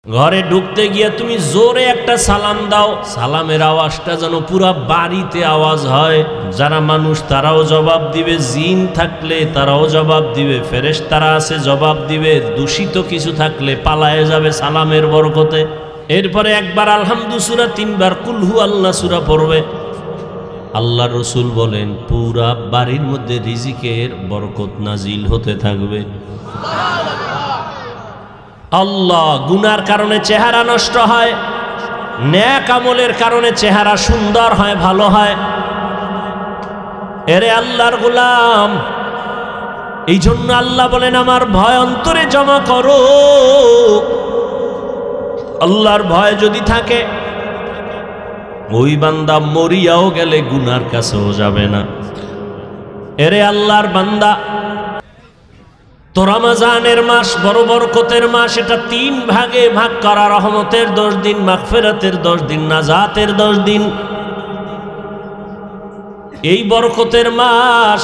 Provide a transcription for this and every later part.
ঘরে ঢুকতে গিয়ে তুমি জোরে একটা সালাম দাও, সালামের আওয়াজটা যেন পুরা বাড়িতে আওয়াজ হয়। যারা মানুষ তারাও জবাব দিবে, জিন থাকলে তারাও জবাব দিবে, ফেরেশতারা আছে জবাব দিবে, দূষিত কিছু থাকলে পালায়ে যাবে সালামের বরকতে। এরপরে একবার আলহামদু সূরা, 3 বার কুল হু আল্লাহ সূরা পড়বে। আল্লাহ রসুল বলেন পুরা বাড়ির মধ্যে রিজিকের বরকত নাজিল হতে থাকবে। আল্লাহ গুনার কারণে চেহারা নষ্ট হয়, নেক আমলের কারণে চেহারা সুন্দর হয়, ভালো হয়। এরে আল্লাহর গোলাম, এই জন্য আল্লাহ বলেন আমার ভয় অন্তরে জমা করো। আল্লাহর ভয় যদি থাকে ওই বান্দা মরিয়াও গেলে গুনার কাছেও যাবে না। এরে আল্লাহর বান্দা, তো রমজানের মাস বড় বরকতের মাস, এটা 3 ভাগে ভাগ করা। রহমতের 10 দিন, মাগফিরাতের 10 দিন, নাজাতের 10 দিন। এই বরকতের মাস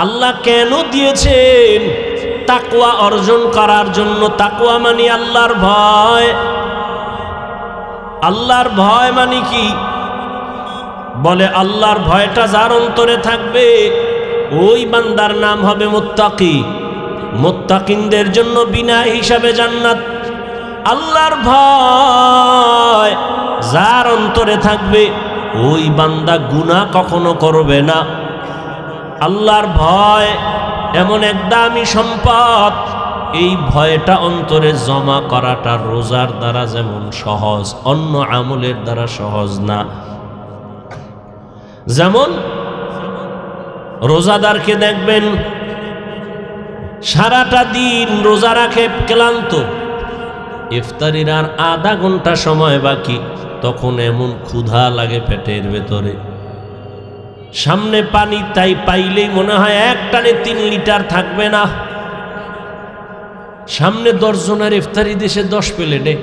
আল্লাহ কেন দিয়েছেন? তাকওয়া অর্জন করার জন্য। তাকওয়া মানে আল্লাহর ভয়। আল্লাহর ভয় মানে কি? বলে আল্লাহর ভয়টা যার অন্তরে থাকবে ওই বান্দার নাম হবে মুত্তাকি। মুত্তাকিনদের জন্য বিনা হিসাবে জান্নাত। আল্লাহর ভয় যার অন্তরে থাকবে ওই বান্দা গুনাহ কখনো করবে না। আল্লাহর ভয় এমন এক দামি সম্পদ, এই ভয়টা অন্তরে জমা করাটা রোজার দ্বারা যেমন সহজ, অন্য আমলের দ্বারা সহজ না। যেমন রোজাদারকে দেখবেন সারাটা দিন রোজা রাখে, ক্লান্ত, ইফতারির আর আধা ঘন্টা সময় বাকি, তখন এমন ক্ষুধা লাগে পেটের ভেতরে, সামনে পানি তাই পাইলেই মনে হয় এক টানে 3 লিটার থাকবে না। সামনে 10 জনের ইফতারি দেশে 10 প্লেটে,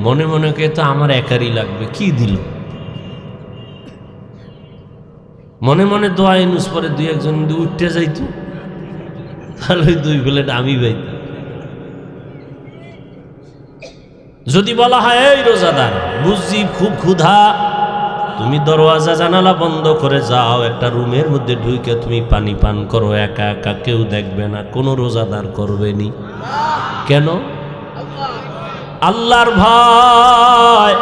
মনে মনে কে তো আমার একারই লাগবে, কি দিল। মনে মনে দোয়া ইনুস পরে 2-1 জন উঠতে যাইতো, তাহলে 2 প্লেট আমি পাইতাম। যদি বলা হয় এই রোজাদার, বুঝছি খুব ক্ষুধা, তুমি দরওয়াজা জানালা বন্ধ করে যাও, একটা রুমের মধ্যে ঢুকে তুমি পানি পান করো, একা একা, কেউ দেখবে না, কোনো রোজাদার করবেনি। কেন? আল্লাহর ভয়।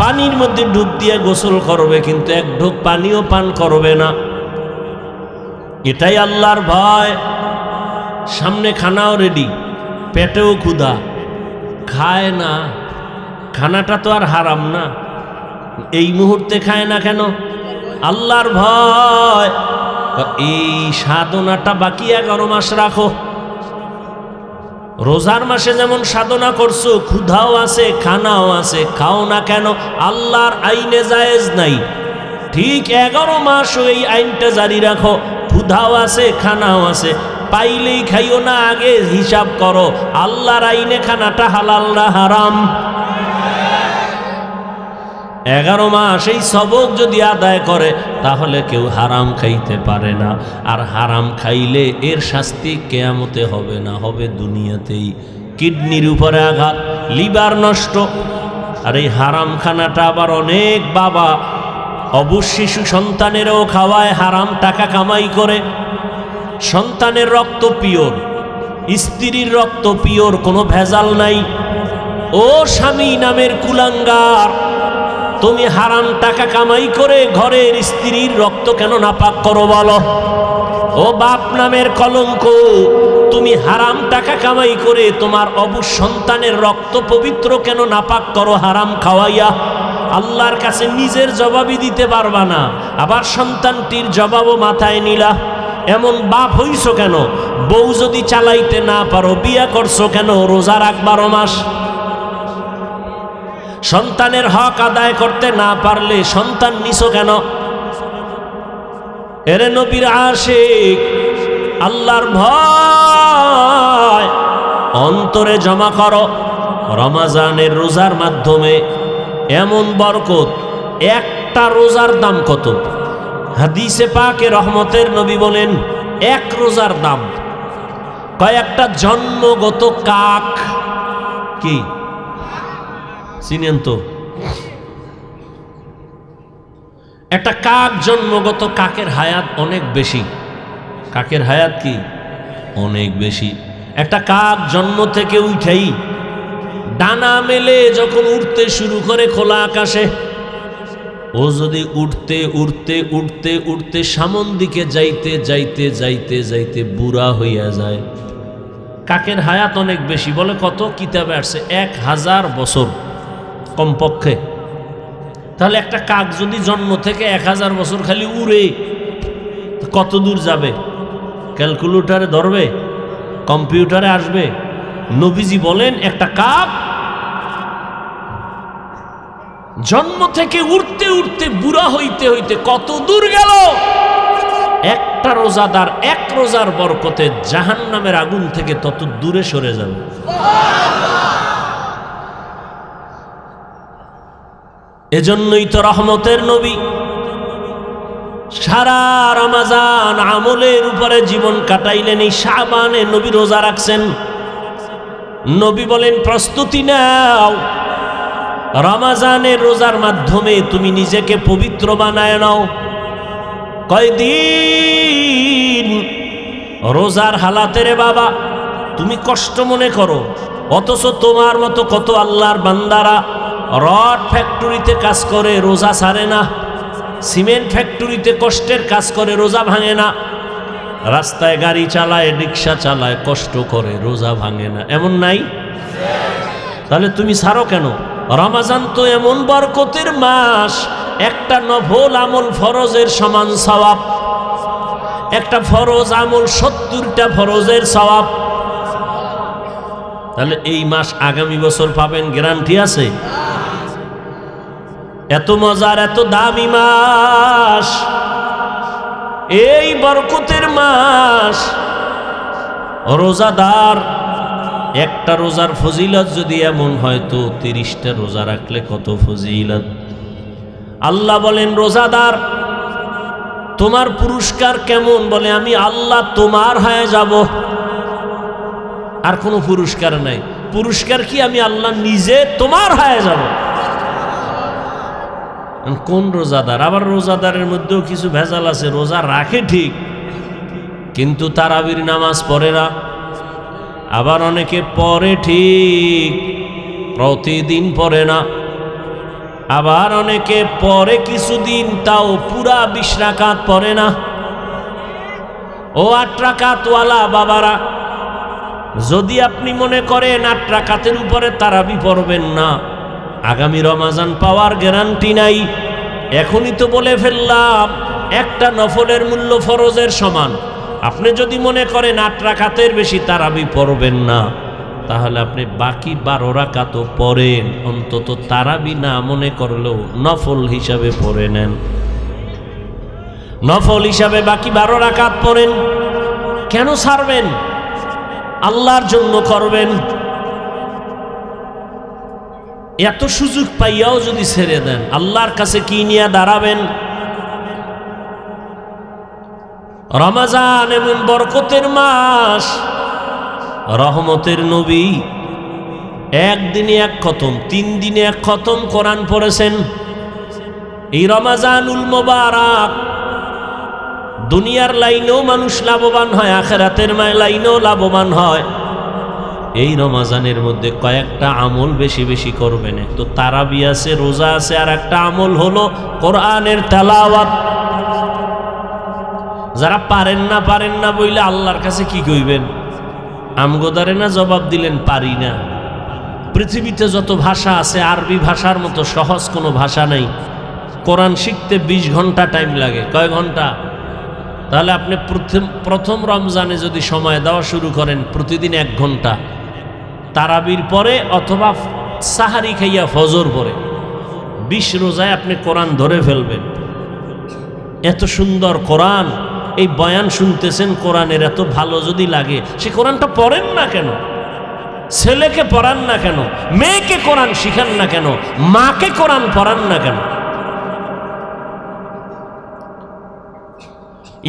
পানির মধ্যে ডুব দিয়ে গোসল করবে, কিন্তু 1 ঢোক পানিও পান করবে না। এটাই আল্লাহর ভয়। সামনে খানাও রেডি, পেটেও ক্ষুধা, খায় না। খানাটা তো আর হারাম না, এই মুহূর্তে খায় না কেন? আল্লাহর ভয়। এই সাধনাটা বাকি 11 মাস রাখো। রোজার মাসে যেমন সাধনা করছো, ক্ষুধাও আছে, খানাও আছে, খাও না কেন? আল্লাহর আইনে জায়েজ নাই। ঠিক 11 মাস এই আইনটা জারি রাখো, ক্ষুধাও আছে, খানাও আছে, পাইলেই খাইও না, আগে হিসাব করো আল্লাহর আইনে খানাটা হালাল না হারাম। 11 মাস এই সবক যদি আদায় করে তাহলে কেউ হারাম খাইতে পারে না। আর হারাম খাইলে এর শাস্তি কিয়ামতে হবে না, হবে দুনিয়াতেই। কিডনির উপরে আঘাত, লিভার নষ্ট। আর এই হারাম খানাটা আবার অনেক বাবা অবুঝ শিশু সন্তানেরও খাওয়ায়, হারাম টাকা কামাই করে। সন্তানের রক্ত পিওর, স্ত্রীর রক্ত পিওর, কোনো ভেজাল নাই। ও স্বামী নামের কুলাঙ্গার, তুমি হারাম টাকা কামাই করে ঘরের স্ত্রীর রক্ত কেন নাপাক করো বলো? ও বাপ নামের কলঙ্ক, তুমি হারাম টাকা কামাই করে তোমার অবুঝ সন্তানের রক্ত পবিত্র কেন নাপাক করো হারাম খাওয়াইয়া? আল্লাহর কাছে নিজের জবাবই দিতে পারবা না, আবার সন্তানটির জবাবও মাথায় নিলা। এমন বাপ হইছো কেন? বউ যদি চালাইতে না পারো বিয়া করছো কেন? রোজা রাখ 12 মাস। সন্তানের হক আদায় করতে না পারলে সন্তান নিছো কেন? এরে নবীর আশিক, আল্লাহর ভয় অন্তরে জমা করো। রমজানের রোজার মাধ্যমে এমন বরকত, একটা রোজার দাম কত? হাদিসে পাকে রহমতের নবী বলেন 1 রোজার দাম কয়েকটা জন্মগত কাক কি চিনেন তো? একটা কাক জন্মগত, কাকের হায়াত অনেক বেশি। কাকের হায়াত কি অনেক বেশি। একটা কাক জন্ম থেকে উঠেই ডানা মেলে যখন উঠতে শুরু করে খোলা আকাশে, ও যদি উঠতে উঠতে উঠতে উঠতে সামন দিকে যাইতে যাইতে যাইতে যাইতে বুড়া হইয়া যায়। কাকের হায়াত অনেক বেশি। বলে কত? কিতাবে আসছে 1000 বছর কমপক্ষে। তাহলে একটা কাক যদি জন্ম থেকে 1000 বছর খালি উড়ে, কত দূর যাবে? ক্যালকুলেটরে ধরবে? কম্পিউটারে আসবে? নবীজি বলেন একটা কাক জন্ম থেকে উঠতে উঠতে বুড়া হইতে হইতে কত দূর গেল? একটা রোজাদার এক রোজার বরকতে জাহান্নামের আগুন থেকে তত দূরে সরে যাবে। এজন্যই তো রহমতের নবী সারা রমজান আমলের উপরে জীবন কাটাইলেন। এই শাবানে নবী রোজা রাখছেন। নবী বলেন প্রস্তুতি নাও, রমজানের রোজার মাধ্যমে তুমি নিজেকে পবিত্র বানায় নাও। কয়দিন রোজার হালাতে রে বাবা তুমি কষ্ট মনে করো, অথচ তোমার মতো কত আল্লাহর বান্দারা রড ফ্যাক্টরিতে কাজ করে রোজা ছাড়ে না, সিমেন্ট ফ্যাক্টরিতে কষ্টের কাজ করে রোজা ভাঙে না, রাস্তায় গাড়ি চালায় রিক্সা চালায় কষ্ট করে রোজা ভাঙে না, এমন নাই? তাহলে তুমি ছাড়ো কেন? রমজান তো এমন বরকতের মাস, একটা নফল আমল ফরজের সমান সওয়াব, একটা ফরজ আমল 70টা ফরজের সওয়াব। তাহলে এই মাস আগামী বছর পাবেন, গ্যারান্টি আছে? এত মজার এত দামি মাস, এই বরকতের মাস। রোজাদার একটা রোজার ফজিলত যদি এমন হয় তো 30টা রোজা রাখলে কত ফজিলত। আল্লাহ বলেন রোজাদার তোমার পুরস্কার কেমন? বলে আমি আল্লাহ তোমার হয়ে যাব, আর কোনো পুরস্কার নাই। পুরস্কার কি? আমি আল্লাহ নিজে তোমার হয়ে যাব। কোন রোজাদার? আবার রোজাদারের মধ্যেও কিছু ভেজাল আছে। রোজা রাখে ঠিক, কিন্তু তারাবির নামাজ পড়ে না। আবার অনেকে পড়ে ঠিক, প্রতিদিন পড়ে না। আবার অনেকে পড়ে কিছুদিন, তাও পুরা 20 রাকাত পড়ে না। ও 8 রাকাতওয়ালা বাবারা, যদি আপনি মনে করেন 8 রাকাতের উপরে তারাবি পড়বেন না, আগামী রমজান পাওয়ার গ্যারান্টি নাই। এখনই তো বলে ফেললাম একটা নফলের মূল্য ফরজের সমান। আপনি যদি মনে করেন 8 রাকাতের বেশি তারাবি পড়বেন না, তাহলে আপনি বাকি 12 রাকাতও পড়েন, অন্তত তারাবি না মনে করলেও নফল হিসাবে পড়ে নেন। নফল হিসাবে বাকি 12 রাকাত পড়েন। কেন ছাড়বেন? আল্লাহর জন্য করবেন। এত সুযোগ পাইয়াও যদি ছেড়ে দেন, আল্লাহর কাছে কি নিয়ে দাঁড়াবেন? রমজান এমন বরকতের মাস, রহমতের নবী একদিনে 1 খতম, 3 দিনে 1 খতম কোরআন পড়েছেন। এই রমজানুল মোবারক দুনিয়ার লাইনেও মানুষ লাভবান হয়, আখিরাতের লাইনেও লাভবান হয়। এই রমজানের মধ্যে কয়েকটা আমল বেশি বেশি করবেন। তো তারাবি আছে, রোজা আছে, আর একটা আমল হলো কোরআনের তেলাওয়াত। যারা পারেন না বইলে আল্লাহর কাছে কি কইবেন? আমগোদারে না জবাব দিলেন পারি না। পৃথিবীতে যত ভাষা আছে আরবি ভাষার মতো সহজ কোনো ভাষা নাই। কোরআন শিখতে 20 ঘন্টা টাইম লাগে। কয় ঘন্টা? তাহলে আপনি প্রথম রমজানে যদি সময় দেওয়া শুরু করেন প্রতিদিন 1 ঘন্টা, তারাবির পরে অথবা সাহারি খাইয়া ফজর পরে 20 রোজায় আপনি কোরআন ধরে ফেলবেন। এত সুন্দর কোরআন, এই বয়ান শুনতেছেন কোরআনের, এত ভালো যদি লাগে সে কোরআনটা পড়েন না কেন? ছেলেকে পড়ান না কেন? মেয়েকে কোরআন শিখান না কেন? মাকে কোরআন পড়ান না কেন?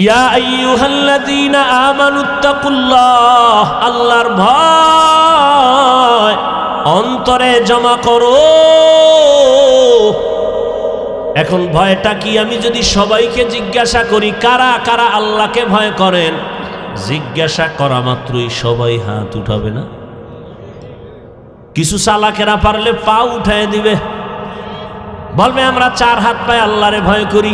ইয়া আইয়ুহাল্লাযীনা আমানুত্তাকুল্লাহ, আল্লাহর ভয় অন্তরে জমা করো। এখন ভয়টা কি? আমি যদি সবাইকে জিজ্ঞাসা করি কারা কারা আল্লাহকে ভয় করেন, জিজ্ঞাসা করা মাত্রই সবাই হাত উঠাবে না? কিছু চালাকেরা পারলে পা উঠায় দিবে, বলবে আমরা 4 হাত পায়ে আল্লাহরে ভয় করি,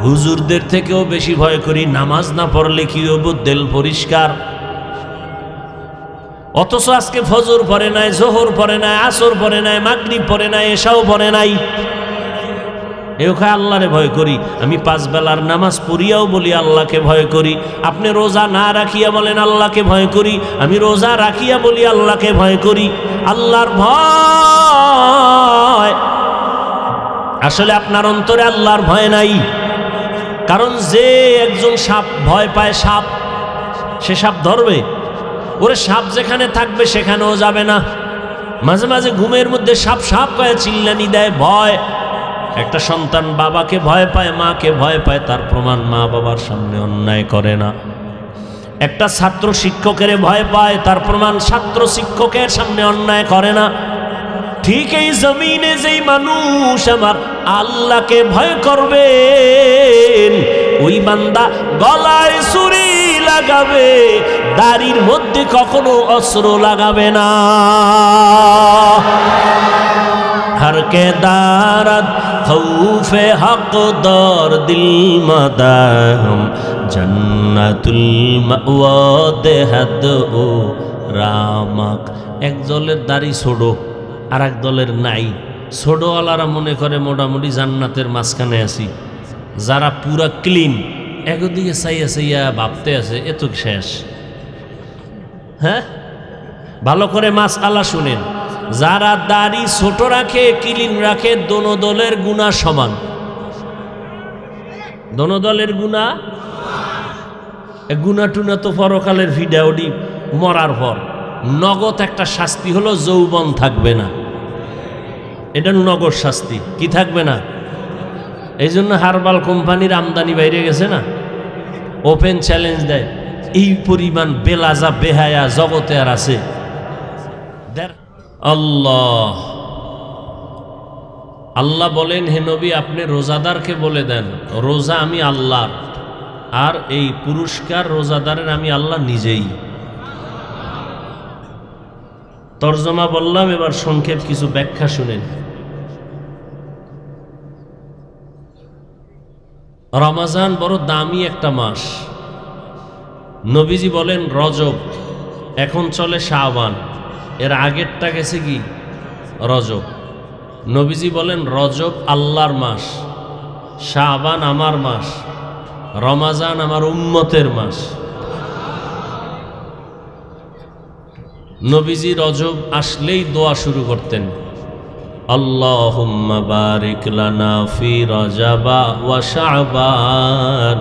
হুজুরদের থেকেও বেশি ভয় করি, নামাজ না পড়লে কি হবো, দিল পরিষ্কার। অথচ আজকে ফজর পড়ে নাই, জোহর পড়ে নাই, আসর পড়ে নাই, মাগরিব পড়ে নাই, এশাও পড়ে নাই, এও খায় আল্লাহরে ভয় করি। আমি 5 বেলার নামাজ পড়িয়াও বলি আল্লাহকে ভয় করি। আপনি রোজা না রাখিয়া বলেন আল্লাহকে ভয় করি, আমি রোজা রাখিয়া বলি আল্লাহকে ভয় করি। আল্লাহর ভয় আসলে আপনার অন্তরে আল্লাহর ভয় নাই। কারণ যে একজন সাপ ভয় পায়, সাপ, সে সাপ ধরবে? ওরে সাপ যেখানে থাকবে সেখানেও যাবে না। মাঝে মাঝে ঘুমের মধ্যে সাপ সাপ কয়ে চিল্লানি দেয়, ভয়। একটা সন্তান বাবাকে ভয় পায়, মাকে ভয় পায়, তার প্রমাণ মা বাবার সামনে অন্যায় করে না। একটা ছাত্র শিক্ষকের ভয় পায়, তার প্রমাণ ছাত্র শিক্ষকের সামনে অন্যায় করে না। ঠিক এই জমিনে যেই মানুষ আমার আল্লাহকে ভয় করবেন, ওই বান্দা গলায় ছুরি লাগাবে, দাড়ির মধ্যে কখনো অস্ত্র লাগাবে না। हर के दारद खौफे हक दर दिल मदाम जन्नतुल मावा देहद ओ रामक। एक दलेर दाড়ি ছোট আর এক দলের নাই। ছোটওয়ালারা মনে করে মোটামুটি জান্নাতের মাঝখানে আছি, যারা পুরা ক্লিন একদিকে চাইয়া চাইয়া ভাবতে আছে এ তো শেষ। হ্যাঁ, ভালো করে মাসআলা শুনেন। যারা দাড়ি ছোট রাখে, ক্লিন রাখে, দোনো দলের গুনাহ সমান। দোনো দলের গুনাহ, গুনাহ টুনা তো পরকালের ভিডিওটি মরার পর। নগদ একটা শাস্তি হলো যৌবন থাকবে না, এটা নগদ শাস্তি। কি থাকবে না? এই জন্য হারবাল কোম্পানির আমদানি বাইরে গেছে না, ওপেন চ্যালেঞ্জ দেয়, এই পরিমাণ বেলাজা বেহায়া জগতে আর আছে? আল্লাহ আল্লাহ বলেন, হে নবী আপনি রোজাদারকে বলে দেন রোজা আমি আল্লাহর, আর এই পুরস্কার রোজাদারের আমি আল্লাহ নিজেই। তরজমা বললাম, এবার সংক্ষেপ কিছু ব্যাখ্যা শুনেন। রমজান বড় দামি একটা মাস। নবীজি বলেন রজব, এখন চলে শাবান, এর আগেরটা গেছে কি রজব। নবীজি বলেন রজব আল্লাহর মাস, শাবান আমার মাস, রমজান আমার উম্মতের মাস। নবীজি রজব আসলেই দোয়া শুরু করতেন, আল্লাহুম্মা বারিক লানা ফি রজবা ওয়া শাবান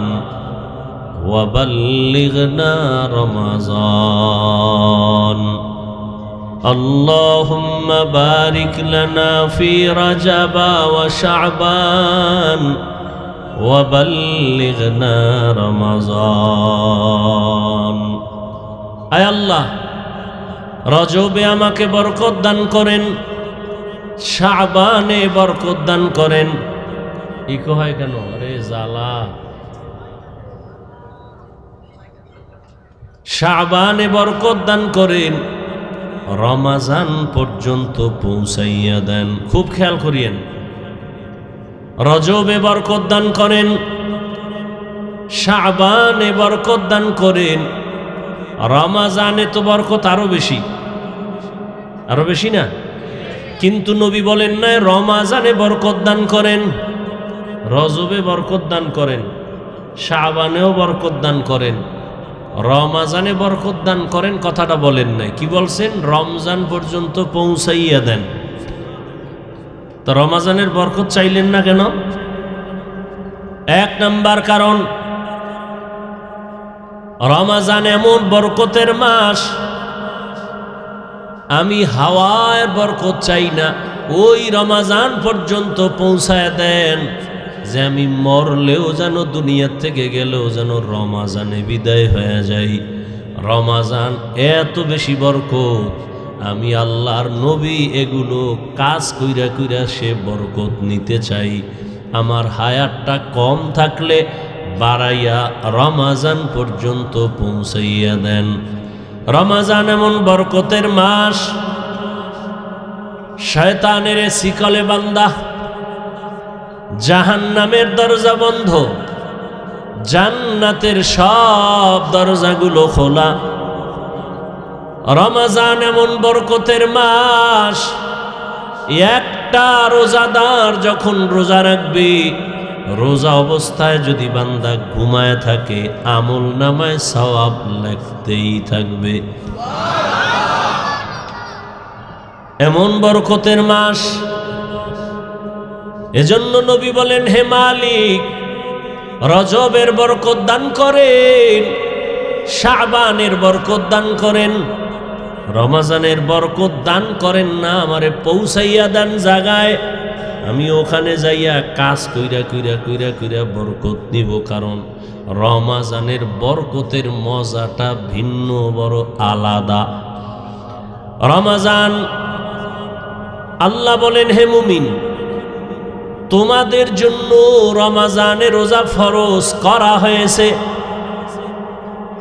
ওয়া বাল্লিগনা রমাজান। আল্লাহুম্মা বারিক লানা ফি রজবা ওয়া শাবান ওয়া বাল্লিগনা রমাজান। আয় আল্লাহ, রজবে আমাকে বরকত দান করেন, শাবানে বরকত দান করেন। ইকো হয় কেন? আরে জালা। শাবানে বরকত দান করেন, রমজান পর্যন্ত পৌঁছাইয়া দেন। খুব খেয়াল করিয়েন, রজবে বরকত দান করেন, শাবানে বরকত দান করেন, রমজানে তো বরকত আরো বেশি, আরো বেশি না? কিন্তু নবী বলেন না রমজানে বরকত দান করেন, রজবে বরকত দান করেন, শাবানেও বরকত দান করেন, রমজানে বরকত দান করেন, কথাটা বলেন নাই। কি বলছেন? রমজান পর্যন্ত পৌঁছাইয়া দেন। তো রমজানের বরকত চাইলেন না কেন? এক নাম্বার কারণ, রমজান এমন বরকতের মাস, আমি হাওয়ার বরকত চাই না, ওই রমজান পর্যন্ত পৌঁছায় দেন যে আমি মরলেও যেন, দুনিয়ার থেকে গেলেও যেন রমজানে বিদায় হয়ে যাই। রমজান এত বেশি বরকত, আমি আল্লাহর নবী এগুলো কাজ কইরা কইরা সে বরকত নিতে চাই। আমার হায়াতটা কম থাকলে বাড়াইয়া রমাজান পর্যন্ত পৌঁছাইয়া দেন। রমাজান এমন বরকতের মাস, শয়তানের শিকলে বান্দা, জাহান্নামের দরজা বন্ধ, জান্নাতের সব দরজাগুলো খোলা। রমাজান এমন বরকতের মাস, একটা রোজাদার যখন রোজা রাখবে, রোজা অবস্থায় যদি বান্দা ঘুমায় থাকে, আমল নামায় সওয়াব লিখতেই থাকবে। এমন বরকতের মাস। এজন্য নবী বলেন, হে মালিক, রজবের বরকত দান করেন, শাবানের বরকত দান করেন, রমজানের বরকত দান করেন না, আমারে পৌঁছাইয়া দেন জায়গায়, আমি ওখানে যাইয়া কাজ কইরা কইরা কইরা কইরা বরকত নিব। কারণ রমজানের বরকতের মজাটা ভিন্ন, বড় আলাদা। রমজান, আল্লাহ বলেন, হে মুমিন, তোমাদের জন্য রমজানে রোজা ফরজ করা হয়েছে।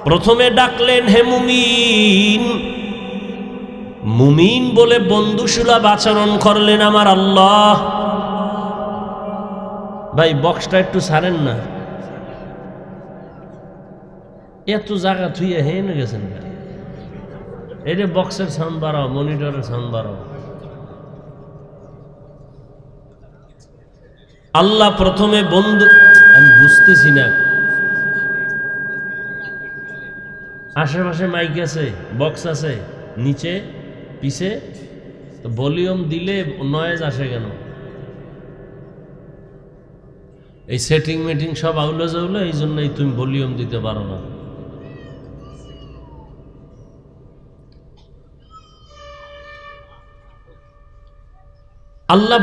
প্রথমে ডাকলেন, হে মুমিন। মুমিন বলে বন্ধুসুলভ আচরণ করলেন আমার আল্লাহ। ভাই বক্সটা একটু ছাড়েন না, এত জায়গা থুইয়া হেনে গেছেন। এটা বক্সের সাউন্ড বাড়াও, মনিটরের সাউন্ড বাড়াও। আল্লাহ প্রথমে বন্ধু, আমি বুঝতেছি না, আশেপাশে মাইক আছে, বক্স আছে, নিচে পিছে, তো ভলিউম দিলে নয়েজ আসে কেন? এই সেটিং মিটিং সব আউলে যাউলে, এই জন্যই তুমি ভলিউম দিতে পারো না। আল্লাহ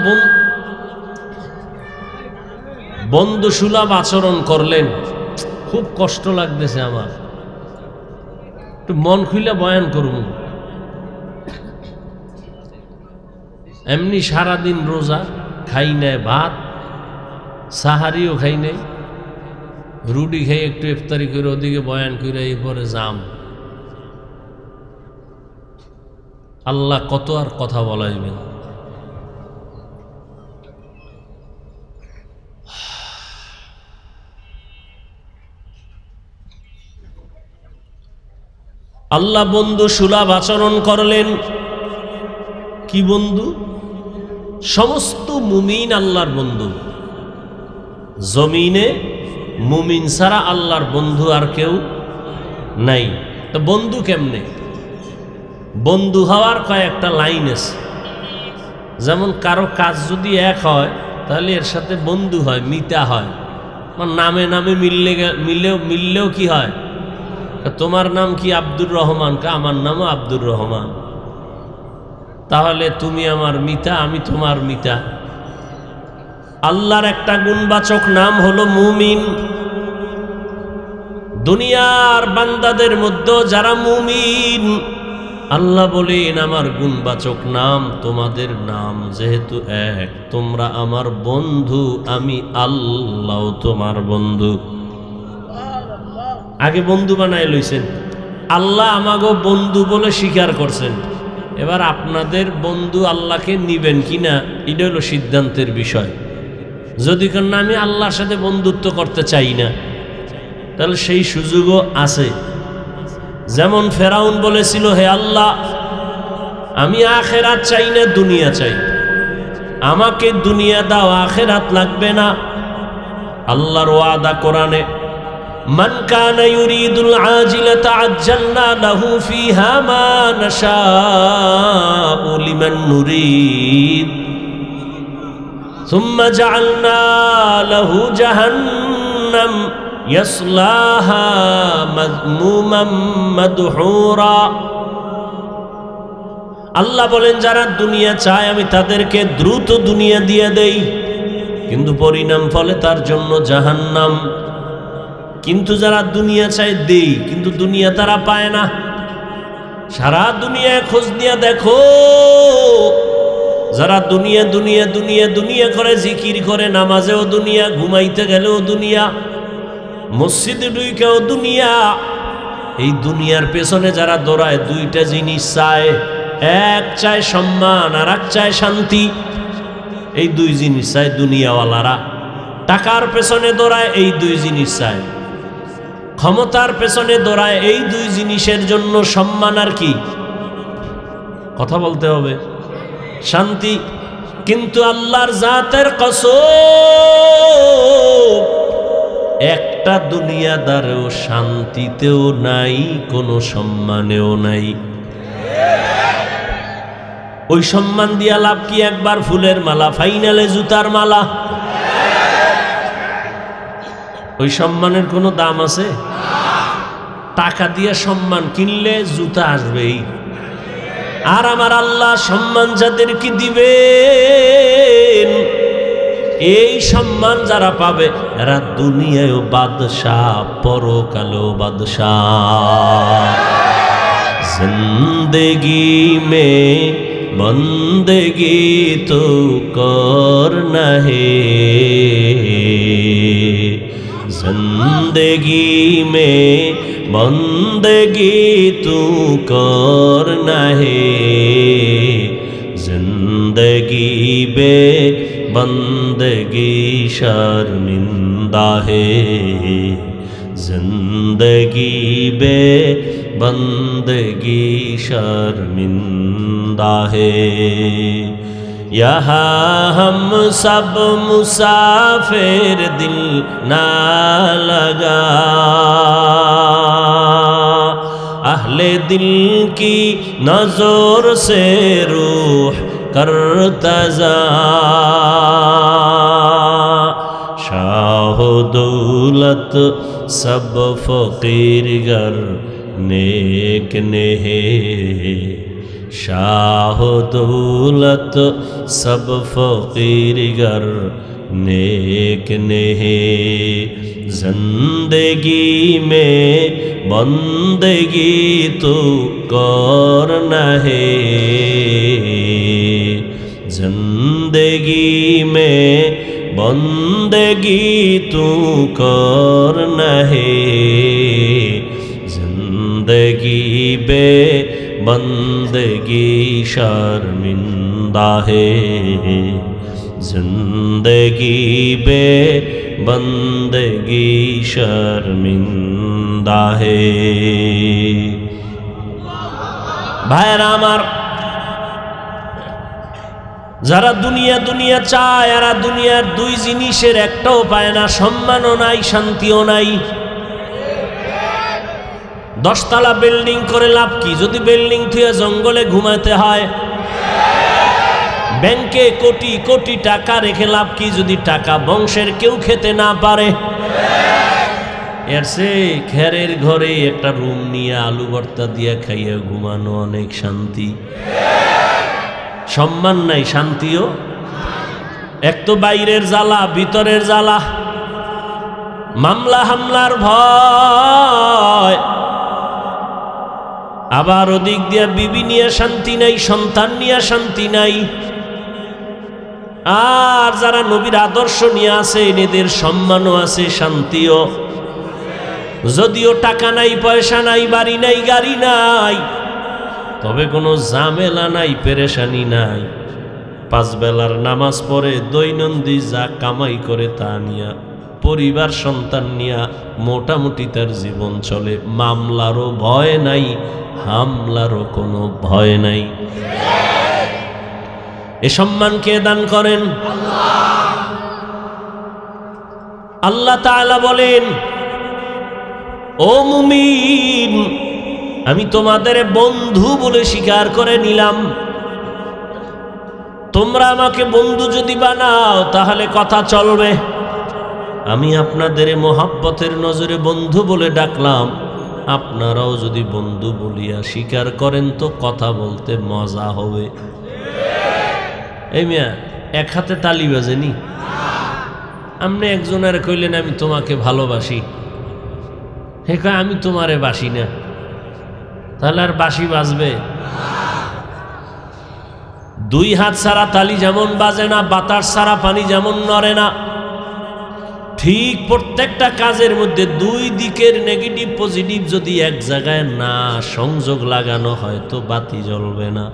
বন্ধুসুলভ আচরণ করলেন। খুব কষ্ট লাগতেছে আমার, একটু মন খুলে বয়ান করুন। এমনি সারাদিন রোজা, খাই নাই ভাত, সাহারিও খাই নাই, রুটি খাই একটু ইফতারি করে ওদিকে বয়ান করে এরপরে জাম। আল্লাহ কত আর কথা বলাইবেন। আল্লাহ বন্ধু সুলভ আচরণ করলেন। কি বন্ধু? সমস্ত মুমিন আল্লাহর বন্ধু। জমিনে মুমিন ছাড়া আল্লাহর বন্ধু আর কেউ নাই। তো বন্ধু কেমনে? বন্ধু হওয়ার কয়েকটা লাইন আছে। যেমন কারো কাজ যদি এক হয় তাহলে এর সাথে বন্ধু হয়, মিতা হয়। নামে নামে মিললেও কি হয়? তোমার নাম কি? আব্দুর রহমান। আমার নামও আব্দুর রহমান। তাহলে তুমি আমার মিতা, আমি তোমার মিতা। আল্লাহর একটা গুণবাচক নাম হলো মুমিন। দুনিয়ার বান্দাদের মধ্যে যারা মুমিন, আল্লাহ বলেন আমার গুণবাচক নাম তোমাদের নাম যেহেতু এক, তোমরা আমার বন্ধু, আমি আল্লাহ তোমার বন্ধু। আগে বন্ধু বানায় লইছেন, আল্লাহ আমাগো বন্ধু বলে স্বীকার করছেন। এবার আপনাদের বন্ধু আল্লাহকে নিবেন কিনা এটা হলো সিদ্ধান্তের বিষয়। যদি কেন আমি আল্লাহর সাথে বন্ধুত্ব করতে চাই না, তাহলে সেই সুযোগও আছে। যেমন ফেরাউন বলেছিল, হে আল্লাহ, আমি আখেরাত চাই না, দুনিয়া চাই, আমাকে দুনিয়া দাও, আখেরাত লাগবে না। আল্লাহর ওয়াদা কোরআনে, মান কানা ইউরিদুল আজিলাতা আজ্জালনা লাহু ফিহা মা নাশাউ লিমান নুরিদ সুম্মা জাআলনা লাহু জাহান্নাম ইয়াসলাহা মাযমুমান মাদহুরা। আল্লাহ বলেন যারা দুনিয়া চায় আমি তাদেরকে দ্রুত দুনিয়া দিয়ে দেই, কিন্তু পরিণাম ফলে তার জন্য জাহান্নাম। কিন্তু যারা দুনিয়া চায় দেই, কিন্তু দুনিয়া তারা পায় না। সারা দুনিয়ায় খোঁজ নিয়ে দেখো, যারা দুনিয়া দুনিয়া দুনিয়া দুনিয়া করে, জিকির করে, নামাজেও দুনিয়া, ঘুমাইতে গেলেও দুনিয়া, মসজিদে ঢুকেও দুনিয়া, এই দুনিয়ার পেছনে যারা দৌড়ায় দুইটা জিনিস চায়, এক চায় সম্মান আর এক চায় শান্তি। এই দুই জিনিস চায় দুনিয়াওয়ালারা। টাকার পেছনে দৌড়ায়, এই দুই জিনিস চায়। ক্ষমতার পেছনে দৌড়ায়, এই দুই জিনিসের জন্য, সম্মান আর কি, কথা বলতে হবে, শান্তি। কিন্তু আল্লাহর জাতের কসম, একটা দুনিয়াদারেও শান্তিতেও নাই, কোনো সম্মানেও নাই। ওই সম্মান দিয়া লাভ কি? একবার ফুলের মালা, ফাইনালে জুতার মালা। ওই সম্মানের কোনো দাম আছে? টাকা দিয়ে সম্মান কিনলে জুতা আসবেই। আর আমার আল্লাহ সম্মান যাদেরকে দিবেন, এই সম্মান যারা পাবে এরা দুনিয়ায়ও বাদশাহ, পরকালেও বাদশাহ। জিন্দেগি মে বন্দেগি তো করনা হে, जिंदगी में बंदगी तू करना है, जिंदगी बे बंदगी शर्मिंदा है, जिंदगी बे बंदगी शर्मिंदा है। यहाँ हम सब मुसाफिर, दिल ना लगा, अहले दिल की नजर से रूह करतजा, शाह दौलत सब फकीर गर नेक ने है, शाह दौलत सब फकीर गर नेक ने है, जिंदगी में बंदगी तो करना है, जिंदगी में बंदगी तो करना है, जिंदगी बे बंदगी शर्मिंदा है, जिंदगी बे बंदगी शर्मिंदा है। भाईरा आमार, যারা দুনিয়া দুনিয়া চায়, এরা দুনিয়ার দুই জিনিসের একটাও পায় না, সম্মানও নাই, শান্তিও নাই। 10 তলা বিল্ডিং করে লাভ কি যদি বিল্ডিং থুয়ে জঙ্গলে ঘুমাতে হয়? ব্যাংকে কোটি কোটি টাকা রেখে লাভ কি যদি টাকা বংশের কেউ খেতে না পারে? এর চেয়ে খেরের ঘরে একটা রুম নিয়ে আলু ভর্তা দিয়ে খাইয়ে ঘুমানো অনেক শান্তি। সম্মান নাই, শান্তিও। এক তো বাইরের জ্বালা, ভিতরের জ্বালা, মামলা হামলার ভয়, আবার ওদিক দিয়া বিবি নিয়ে শান্তি নাই, সন্তান নিয়ে শান্তি নাই। আর যারা নবীর আদর্শ নিয়ে আছে এদের সম্মানও আছে, শান্তিও। যদিও টাকা নাই, পয়সা নাই, বাড়ি নাই, গাড়ি নাই, তবে কোনো ঝামেলা নাই, পেরেশানি নাই। 5 বেলার নামাজ পড়ে দৈনন্দিন যা কামাই করে তা নিয়া, পরিবার সন্তান নিয়া মোটামুটি তার জীবন চলে। মামলারও ভয় নাই, হামলারও কোনো ভয় নাই। এ সম্মান কে দান করেন? আল্লাহ তাআলা বলেন, ও মুমিন, আমি তোমাদের বন্ধু বলে স্বীকার করে নিলাম। তোমরা আমাকে বন্ধু যদি বানাও তাহলে কথা চলবে। আমি আপনাদের মোহাব্বতের নজরে বন্ধু বলে ডাকলাম, আপনারাও যদি বন্ধু বলিয়া স্বীকার করেন তো কথা বলতে মজা হবে। এই মিয়া এক হাতে তালি বাজেনি? আপনি একজনের কইলেন আমি তোমাকে ভালোবাসি, হে কয় আমি তোমারে বাসি না, তাহলে আর বাঁশি বাজবে? দুই হাত ছাড়া তালি যেমন বাজে না, বাতাস ছাড়া পানি যেমন নড়ে না, ঠিক প্রত্যেকটা কাজের মধ্যে দুই দিকের নেগেটিভ পজিটিভ যদি এক জায়গায় না সংযোগ লাগানো হয় তো বাতি জ্বলবে না।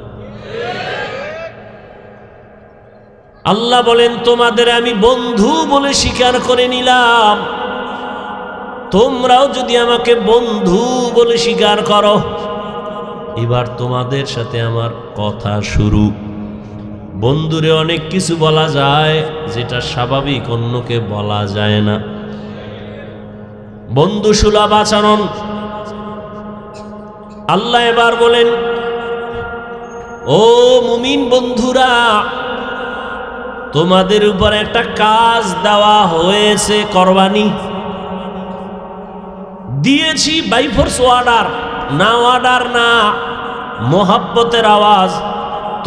আল্লাহ বলেন, তোমাদের আমি বন্ধু বলে স্বীকার করে নিলাম, তোমরাও যদি আমাকে বন্ধু বলে স্বীকার করো, এবার তোমাদের সাথে আমার কথা শুরু। বন্ধুরে অনেক কিছু বলা যায় যেটা স্বাভাবিক অন্যকে বলা যায় না। বন্ধু সুলভ আচরণ। আল্লাহ এবার বলেন, ও মুমিন বন্ধুরা, তোমাদের উপর একটা কাজ দেওয়া হয়েছে, করবানি। দিয়েছি বাই ফোর্স অর্ডার, না অর্ডার না, মোহাব্বতের আওয়াজ।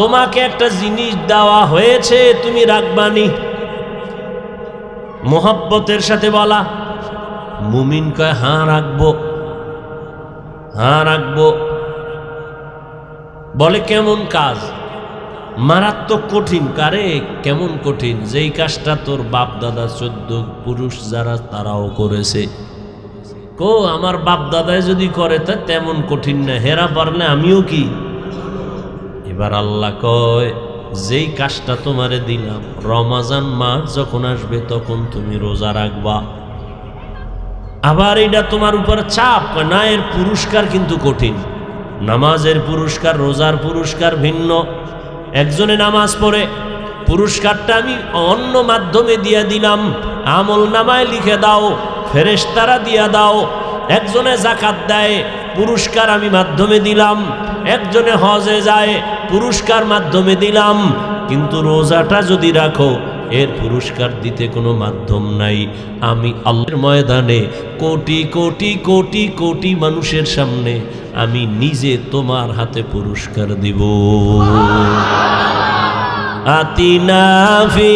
তোমাকে একটা জিনিস দেওয়া হয়েছে, তুমি রাখবানি। মোহাব্বতের সাথে বলা। মুমিন কয়, হ্যাঁ রাখবো, হ্যাঁ রাখবো। বলে কেমন কাজ? মারাত্মক কঠিন। কারে কেমন কঠিন? যেই কাজটা তোর বাপ দাদা 14 পুরুষ যারা তারাও করেছে। কো আমার বাপ দাদাই যদি করে তা তেমন কঠিন না, হেরা পারলে আমিও কি। এবার আল্লাহ কয়, যেই কাজটা তোমারে দিলাম, রমাজান মাস যখন আসবে তখন তুমি রোজা রাখবা। আবার এটা তোমার উপর চাপ না, এর পুরস্কার কিন্তু কঠিন। নামাজের পুরস্কার, রোজার পুরস্কার ভিন্ন। একজনে নামাজ পড়ে, পুরস্কারটা আমি অন্য মাধ্যমে দিয়ে দিলাম, আমল নামায় লিখে দাও, ফেরেশতারা দিয়া দাও। একজনে যাকাত দেয়, পুরস্কার আমি মাধ্যমে দিলাম। একজনে হজে যায়, পুরস্কার মাধ্যমে দিলাম। কিন্তু রোজাটা যদি রাখো, এর পুরস্কার দিতে কোনো মাধ্যম নাই। আমি আল্লাহর ময়দানে কোটি কোটি কোটি কোটি মানুষের সামনে আমি নিজে তোমার হাতে পুরস্কার দিব। আতিনা ফি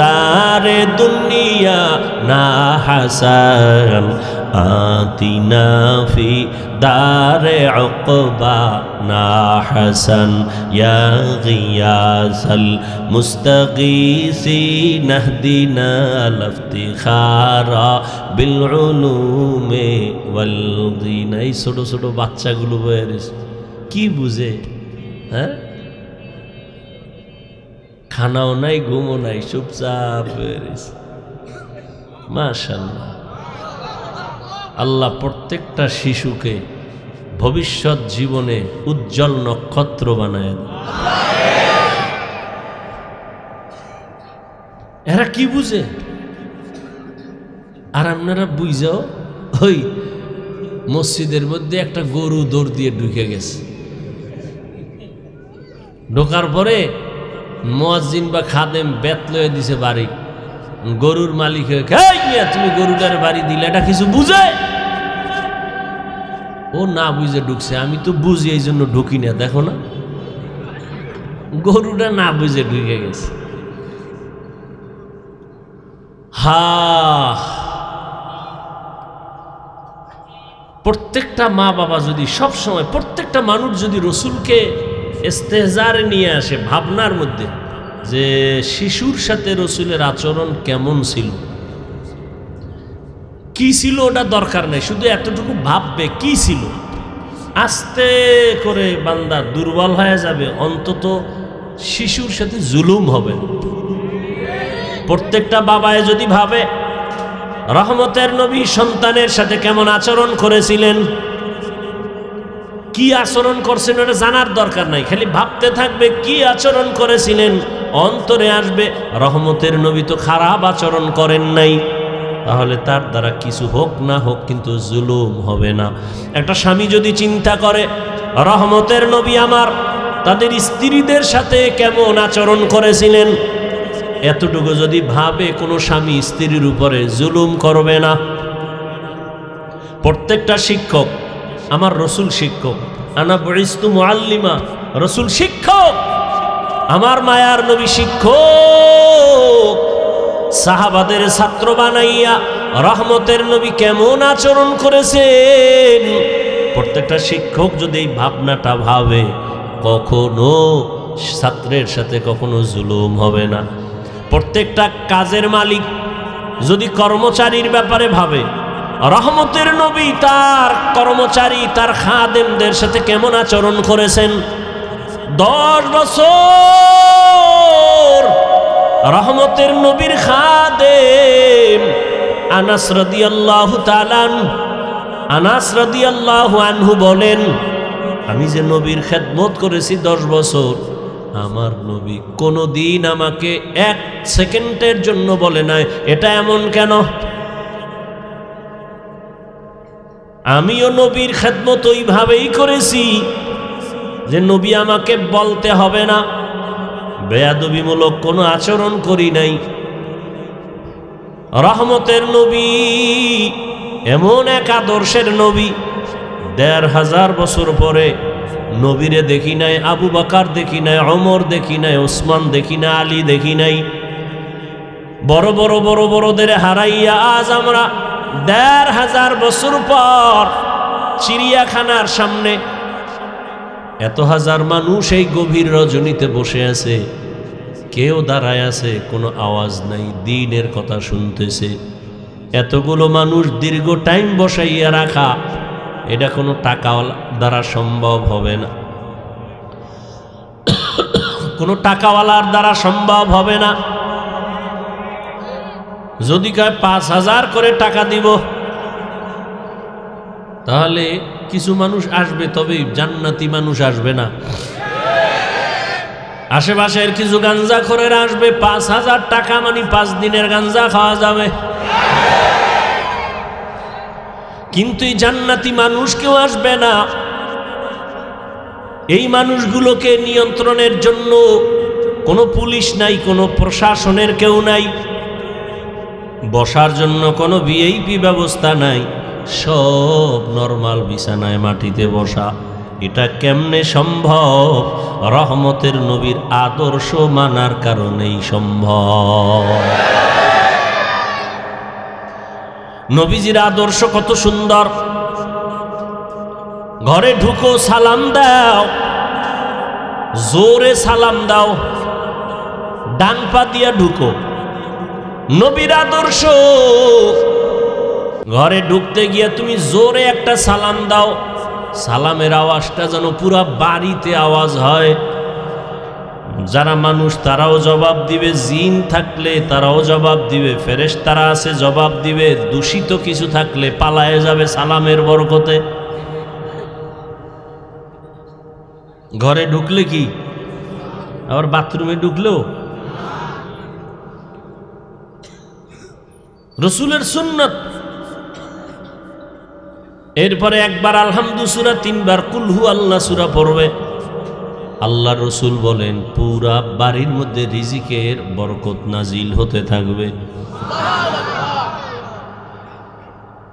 দারে দুনিয়া না হাসান, আতিনা ফি দারে উকবা না হাসান, ইয়া গিয়াসাল মুস্তাগীসিন নাহদিনা লাফতিখারা বিল উলুমে ওয়াল দিন। এই ছোট ছোট বাচ্চাগুলো কি বুঝে? হ্যাঁ, খানাও নাই, ঘুমও নাই, চুপচাপ হয়েছে। মাশাআল্লাহ, আল্লাহ প্রত্যেকটা শিশুকে ভবিষ্যৎ জীবনে উজ্জ্বল নক্ষত্র বানায়। এরা কি বুঝে? আর আপনারা বুঝাও, ওই মসজিদের মধ্যে একটা গরু দৌড় দিয়ে ঢুকে গেছে। ঢোকার পরে মুয়াজ্জিন বা খাদেম বেত লয়ে দিছে বাড়ি। গরুর মালিক তুমি গরুটার বাড়ি দিলে, এটা কিছু বুঝে? ও না বুঝে ঢুকছে। আমি তো বুঝি, এই জন্য ঢুকি না। দেখো না, গরুটা না বুঝে ঢুকে গেছে। প্রত্যেকটা মা বাবা যদি সব সময়, প্রত্যেকটা মানুষ যদি রসুলকে ইস্তেহজারে নিয়ে আসে ভাবনার মধ্যে, যে শিশুর সাথে রসুলের আচরণ কেমন ছিল, কি ছিল, ওটা দরকার নেই, শুধু এতটুকু ভাববে কি ছিল। আস্তে করে বান্দা দুর্বল হয়ে যাবে, অন্তত শিশুর সাথে জুলুম হবে। প্রত্যেকটা বাবায় যদি ভাবে রহমতের নবী সন্তানের সাথে কেমন আচরণ করেছিলেন, কি আচরণ করছেন ওটা জানার দরকার নাই, খালি ভাবতে থাকবে কি আচরণ করেছিলেন, অন্তরে আসবে রহমতের নবী তো খারাপ আচরণ করেন নাই। তাহলে তার দ্বারা কিছু হোক না হোক কিন্তু জুলুম হবে না। একটা স্বামী যদি চিন্তা করে রহমতের নবী আমার তাদের স্ত্রীদের সাথে কেমন আচরণ করেছিলেন, এতটুকু যদি ভাবে, কোনো স্বামী স্ত্রীর উপরে জুলুম করবে না। প্রত্যেকটা শিক্ষক, আমার রসুল শিক্ষক, আনা বুইস্তু মুআল্লিমা, রসুল শিক্ষক, আমার মায়ার নবী শিক্ষক। সাহাবাদের ছাত্র বানাইয়া রহমতের নবী কেমন আচরণ করেছেন, প্রত্যেকটা শিক্ষক যদি এই ভাবনাটা ভাবে, কখনো ছাত্রের সাথে কখনো জুলুম হবে না। প্রত্যেকটা কাজের মালিক যদি কর্মচারীর ব্যাপারে ভাবে, রহমতের নবী তার কর্মচারী তার খাদেমদের সাথে কেমন আচরণ করেছেন। 10 বছর রহমতের নবীর খাদেম আনাস রাদিয়াল্লাহু তাআলা আনাস রাদিয়াল্লাহু আনহু বলেন, আমি যে নবীর খেদমত করেছি 10 বছর, আমার নবী কোনোদিন আমাকে 1 সেকেন্ডের জন্য বলে নাই এটা এমন কেন। আমিও নবীর খেদমত ওইভাবেই করেছি যে নবী আমাকে বলতে হবে না, বেয়াদবিমূলক কোনো আচরণ করি নাই। রহমতের নবী এমন এক আদর্শের নবী, 1500 বছর পরে নবীরে দেখি নাই, আবু বকর দেখি নাই, ওমর দেখি নাই, ওসমান দেখি না, আলী দেখি নাই। বড় বড়দের হারাইয়া আজ আমরা 1500 বছর পর চিড়িয়াখানার সামনে এত হাজার মানুষ এই গভীর রজনীতে বসে আছে, কেউ দাঁড়ায় আছে, কোনো আওয়াজ নাই, দ্বীনের কথা শুনতেছে। এতগুলো মানুষ দীর্ঘ টাইম বসাইয়া রাখা, এটা কোনো টাকা দ্বারা সম্ভব হবে না, কোনো টাকাওয়ালার দ্বারা সম্ভব হবে না। যদি কয় 5000 করে টাকা দিব, তাহলে কিছু মানুষ আসবে, তবে জান্নাতি মানুষ আসবে না। আশেপাশের কিছু গাঞ্জাখোরের আসবে, 5000 টাকা মানে 5 দিনের গাঞ্জা খাওয়া যাবে। কিন্তু এই জান্নাতি মানুষ কেউ আসবে না। এই মানুষগুলোকে নিয়ন্ত্রণের জন্য কোনো পুলিশ নাই, কোনো প্রশাসনের কেউ নাই, বসার জন্য কোনো ভিআইপি ব্যবস্থা নাই, সব নরমাল বিছানায় মাটিতে বসা। এটা কেমনে সম্ভব? রহমতের নবীর আদর্শ মানার কারণেই সম্ভব। নবীজির আদর্শ কত সুন্দর। ঘরে ঢুকো, সালাম দাও, জোরে সালাম দাও, ডান পা দিয়া ঢুকো। নবীর আদর্শ, ঘরে ঢুকতে গিয়া তুমি জোরে একটা সালাম দাও, সালামের আওয়াজটা যেন পুরা বাড়িতে আওয়াজ হয়। যারা মানুষ তারাও জবাব দিবে, জিন থাকলে তারাও জবাব দিবে, ফেরেশতারা আছে জবাব দিবে, দূষিত কিছু থাকলে পালায়ে যাবে সালামের বরকতে। ঘরে ঢুকলে কি আবার বাথরুমে ঢুকলেও রসুলের সুন্নাত। এরপরে একবার আলহামদু সূরা, 3 বার কুল হু আল্লাহ সূরা পড়বে। আল্লাহ রসুল বলেন পুরা বাড়ির মধ্যে রিজিকের বরকত নাজিল হতে থাকবে।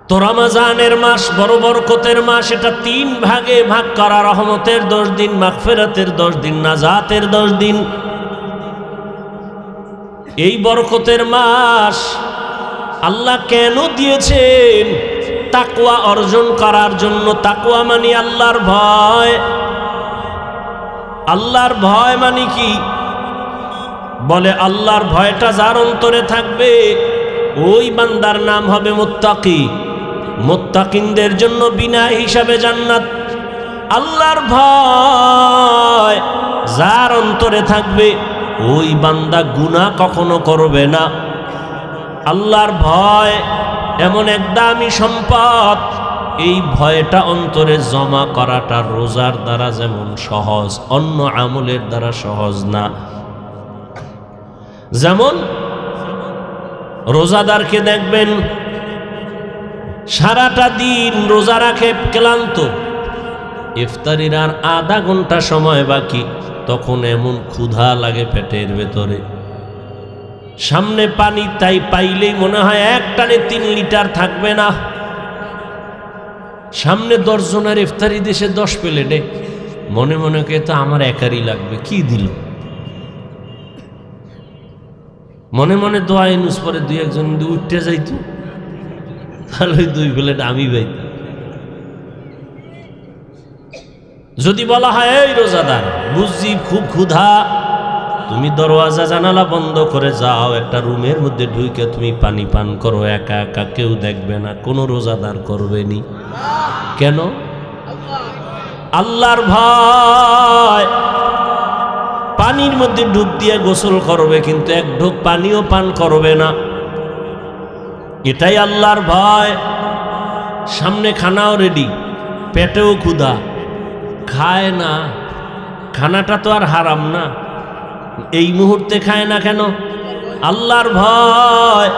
তো রমজানের মাস বড় বরকতের মাস, এটা 3 ভাগে ভাগ করা। রহমতের 10 দিন, মাগফিরাতের 10 দিন, নাজাতের 10 দিন। এই বরকতের মাস আল্লাহ কেন দিয়েছেন? তাকওয়া অর্জন করার জন্য। তাকওয়া মানে আল্লাহর ভয়। আল্লাহর ভয় মানে কি? বলে আল্লাহর ভয়টা যার অন্তরে থাকবে ওই বান্দার নাম হবে মুত্তাকি। মুত্তাকিনদের জন্য বিনা হিসাবে জান্নাত। আল্লাহর ভয় যার অন্তরে থাকবে ওই বান্দা গুনাহ কখনো করবে না। আল্লাহর ভয় এমন এক দামি সম্পদ, এই ভয়টা অন্তরে জমা করাটা রোজার দ্বারা যেমন সহজ, অন্য আমলের দ্বারা সহজ না। যেমন রোজাদারকে দেখবেন সারাটা দিন রোজা রাখে, ক্লান্ত, ইফতারির আর আধা ঘন্টা সময় বাকি, তখন এমন ক্ষুধা লাগে পেটের ভেতরে, সামনে পানি তাই পাইলেই মনে হয় এক টানে 3 লিটার থাকবে না। সামনে 10 জনের ইফতারি দেশে 10 প্লেটে, মনে মনে কে তো আমার একারই লাগবে, কি দিল। মনে মনে দোয়া ইনুস পরে 2-1 জন উঠতে যাইতো, তাহলে ওই 2 প্লেট আমি পাইতাম। যদি বলা হয় এই রোজাদার বুঝছি খুব ক্ষুধা, তুমি দরওয়াজা জানালা বন্ধ করে যাও, একটা রুমের মধ্যে ঢুকে তুমি পানি পান করো, একা একা, কেউ দেখবে না, কোনো রোজাদার করবে নি। কেন? আল্লাহর ভয়। পানির মধ্যে ডুব দিয়ে গোসল করবে, কিন্তু এক ঢোক পানিও পান করবে না, এটাই আল্লাহর ভয়। সামনে খানাও রেডি, পেটেও ক্ষুধা, খায় না। খানাটা তো আর হারাম না, এই মুহূর্তে খায় না কেন? আল্লাহর ভয়।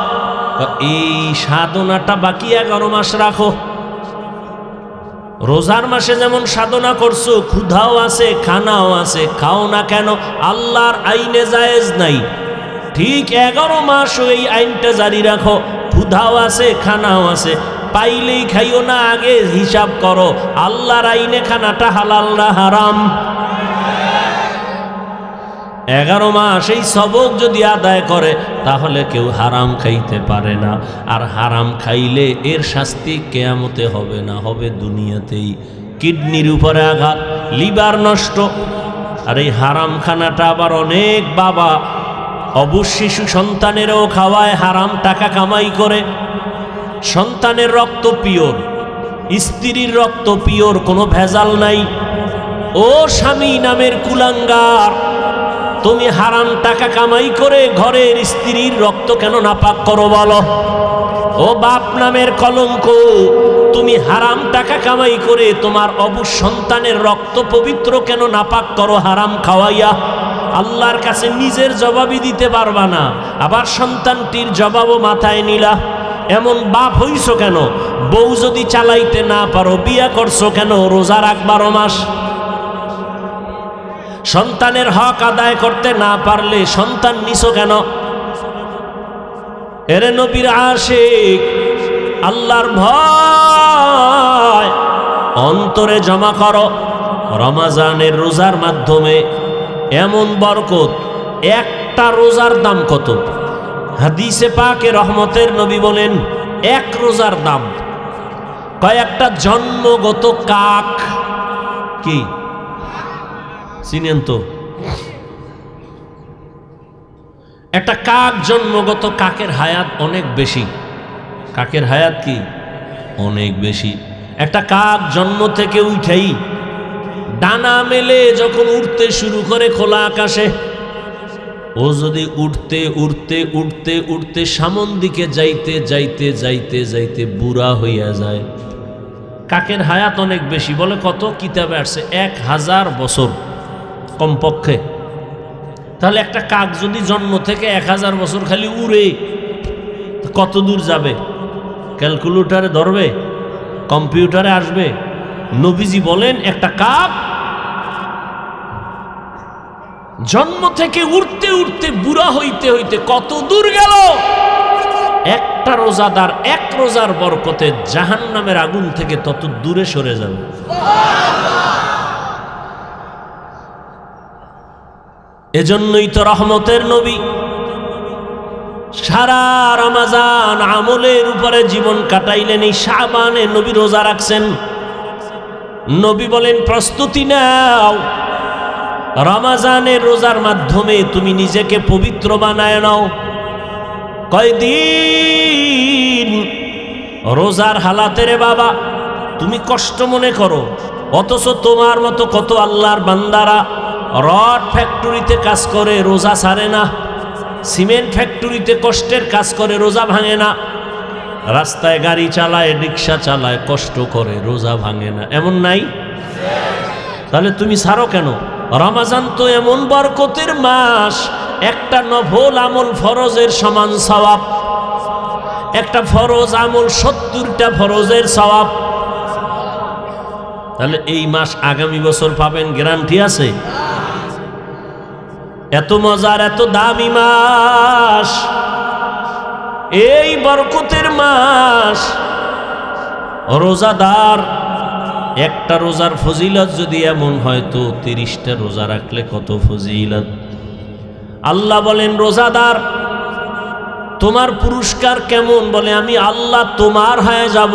এই সাধনাটা বাকি 11 মাস রাখো। রোজার মাসে যেমন সাধনা করছো, ক্ষুধাও আছে, খানাও আছে, খাও না কেন? আল্লাহর আইনে জায়েজ নাই, ঠিক 11 মাস এই আইনটা জারি রাখো। ক্ষুধাও আছে, খানাও আছে, পাইলেই খাইও না, আগে হিসাব করো আল্লাহর আইনে খানাটা হালাল না হারাম। 11 মাস এই সবক যদি আদায় করে তাহলে কেউ হারাম খাইতে পারে না। আর হারাম খাইলে এর শাস্তি কিয়ামতে হবে না, হবে দুনিয়াতেই। কিডনির উপরে আঘাত, লিভার নষ্ট। আর এই হারাম খানাটা আবার অনেক বাবা অবুঝ শিশু সন্তানেরও খাওয়ায়, হারাম টাকা কামাই করে। সন্তানের রক্ত পিওর, স্ত্রীর রক্ত পিওর, কোনো ভেজাল নাই। ও স্বামী নামের কুলাঙ্গার, তুমি হারাম টাকা কামাই করে ঘরের স্ত্রীর রক্ত কেন নাপাক করো বলো? ও বাপ নামের কলঙ্ক, তুমি হারাম টাকা কামাই করে তোমার অবুঝ সন্তানের রক্ত পবিত্র কেন নাপাক করো হারাম খাওয়াইয়া? আল্লাহর কাছে নিজের জবাবই দিতে পারবা না, আবার সন্তানটির জবাবও মাথায় নিলা। এমন বাপ হইছো কেন? বউ যদি চালাইতে না পারো বিয়া করছো কেন? রোজা রাখ 12 মাস। সন্তানের হক আদায় করতে না পারলে সন্তান নিছো কেন? এরে নবীর আশিক, আল্লাহর ভয় অন্তরে জমা করো। রমজানের রোজার মাধ্যমে এমন বরকত, একটা রোজার দাম কত? হাদিসে পাকে রহমতের নবী বলেন এক রোজার দাম কয়েকটা জন্মগত কাক। কি চিনেন তো? একটা কাক, জন্মগত কাকের হায়াত অনেক বেশি। কাকের হায়াত কি? অনেক বেশি। একটা কাক জন্ম থেকে উঠেই ডানা মেলে যখন উঠতে শুরু করে খোলা আকাশে, ও যদি উঠতে উঠতে উঠতে উঠতে সামন দিকে যাইতে যাইতে যাইতে যাইতে বুড়া হইয়া যায়। কাকের হায়াত অনেক বেশি। বলে কত? কিতাবে আসছে 1000 বছর কমপক্ষে। তাহলে একটা কাক যদি জন্ম থেকে 1000 বছর খালি উড়ে, কত দূর যাবে? ক্যালকুলেটরে ধরবে? কম্পিউটারে আসবে? নবীজি বলেন একটা কাক জন্ম থেকে উঠতে উঠতে বুড়া হইতে হইতে কত দূর গেল? একটা রোজাদার এক রোজার বরকতে জাহান্নামের আগুন থেকে তত দূরে সরে যাবে। এজন্যই তো রহমতের নবী সারা রমজান আমলের উপরে জীবন কাটাইলেন। এই শাবানে নবী রোজা রাখছেন। নবী বলেন প্রস্তুতি নাও, রমজানের রোজার মাধ্যমে তুমি নিজেকে পবিত্র বানায় নাও। কয়দিন রোজার হালাতে রে বাবা তুমি কষ্ট মনে করো, অথচ তোমার মতো কত আল্লাহর বান্দারা রড ফ্যাক্টরিতে কাজ করে রোজা ছাড়ে না, সিমেন্ট ফ্যাক্টরিতে কষ্টের কাজ করে রোজা ভাঙে না, রাস্তায় গাড়ি চালায়, রিক্সা চালায়, কষ্ট করে রোজা ভাঙে না। এমন নাই? তাহলে তুমি ছাড়ো কেন? রমজান তো এমন বরকতের মাস, একটা নফল আমল ফরজের সমান সওয়াব, একটা ফরজ আমল 70টা ফরজের সওয়াব। তাহলে এই মাস আগামী বছর পাবেন, গ্যারান্টি আছে? এত মজার, এত দামি মাস, এই বরকতের মাস। রোজাদার একটা রোজার ফজিলত যদি এমন হয় তো 30টা রোজা রাখলে কত ফজিলত। আল্লাহ বলেন রোজাদার তোমার পুরস্কার কেমন? বলে আমি আল্লাহ তোমার হয়ে যাব,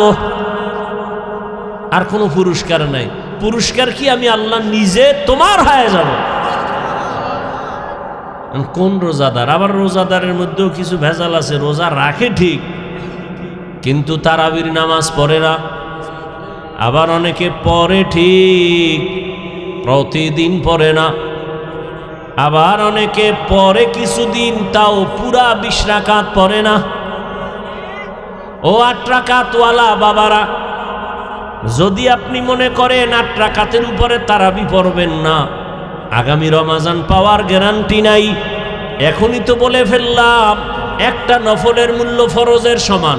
আর কোনো পুরস্কার নাই। পুরস্কার কি আমি আল্লাহ নিজে তোমার হয়ে যাব। কোন রোজাদার? আবার রোজাদারের মধ্যেও কিছু ভেজাল আছে, রোজা রাখে ঠিক কিন্তু তারাবির নামাজ পড়ে না। আবার অনেকে পড়ে ঠিক প্রতিদিন পড়ে না। আবার অনেকে পড়ে কিছুদিন তাও পুরা 20 রাকাত পড়ে না। ও 8 রাকাতওয়ালা বাবারা, যদি আপনি মনে করেন 8 রাকাতের উপরে তারাবি পড়বেন না, আগামী রমাজান পাওয়ার গ্যারান্টি নাই। এখনই তো বলে ফেললাম একটা নফলের মূল্য ফরজের সমান।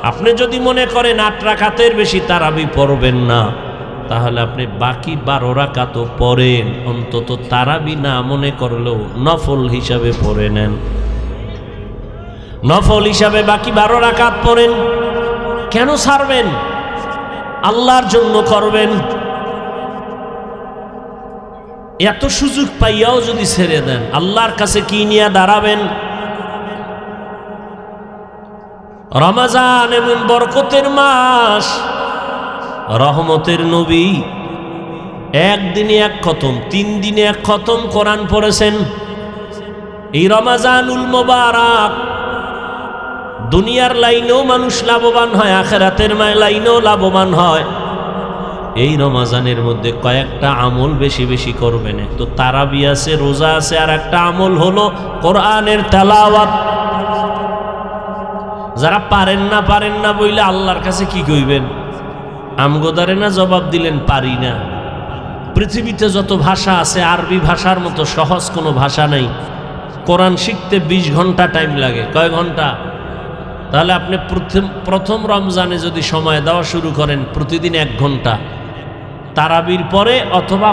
আপনি যদি মনে করেন 8 রাকাতের বেশি তারাবি পড়বেন না, তাহলে আপনি বাকি 12 রাকাতও পড়েন, অন্তত তারাবি না মনে করলেও নফল হিসাবে পড়ে নেন। নফল হিসাবে বাকি 12 রাকাত পড়েন। কেন ছাড়বেন? আল্লাহর জন্য করবেন। এত সুযোগ পাইয়াও যদি ছেড়ে দেন, আল্লাহর কাছে কি নিয়ে দাঁড়াবেন? রমজান এমন বরকতের মাস, রহমতের নবী একদিনে 1 খতম, 3 দিনে 1 খতম কোরআন পড়েছেন। এই রমজানুল মোবারক দুনিয়ার লাইনেও মানুষ লাভবান হয়, আখিরাতের লাইনেও লাভবান হয়। এই রমজানের মধ্যে কয়েকটা আমল বেশি বেশি করবেন। এক তো তারাবি আছে, রোজা আছে, আর একটা আমল হলো কোরআনের তেলাওয়াত। যারা পারেন না বইলে আল্লাহর কাছে কি কইবেন? আমগোদারে না জবাব দিলেন পারি না। পৃথিবীতে যত ভাষা আছে আরবি ভাষার মতো সহজ কোনো ভাষা নেই। কোরআন শিখতে 20 ঘন্টা টাইম লাগে। কয় ঘন্টা? তাহলে আপনি প্রথম রমজানে যদি সময় দেওয়া শুরু করেন প্রতিদিন 1 ঘন্টা, তারাবির পরে অথবা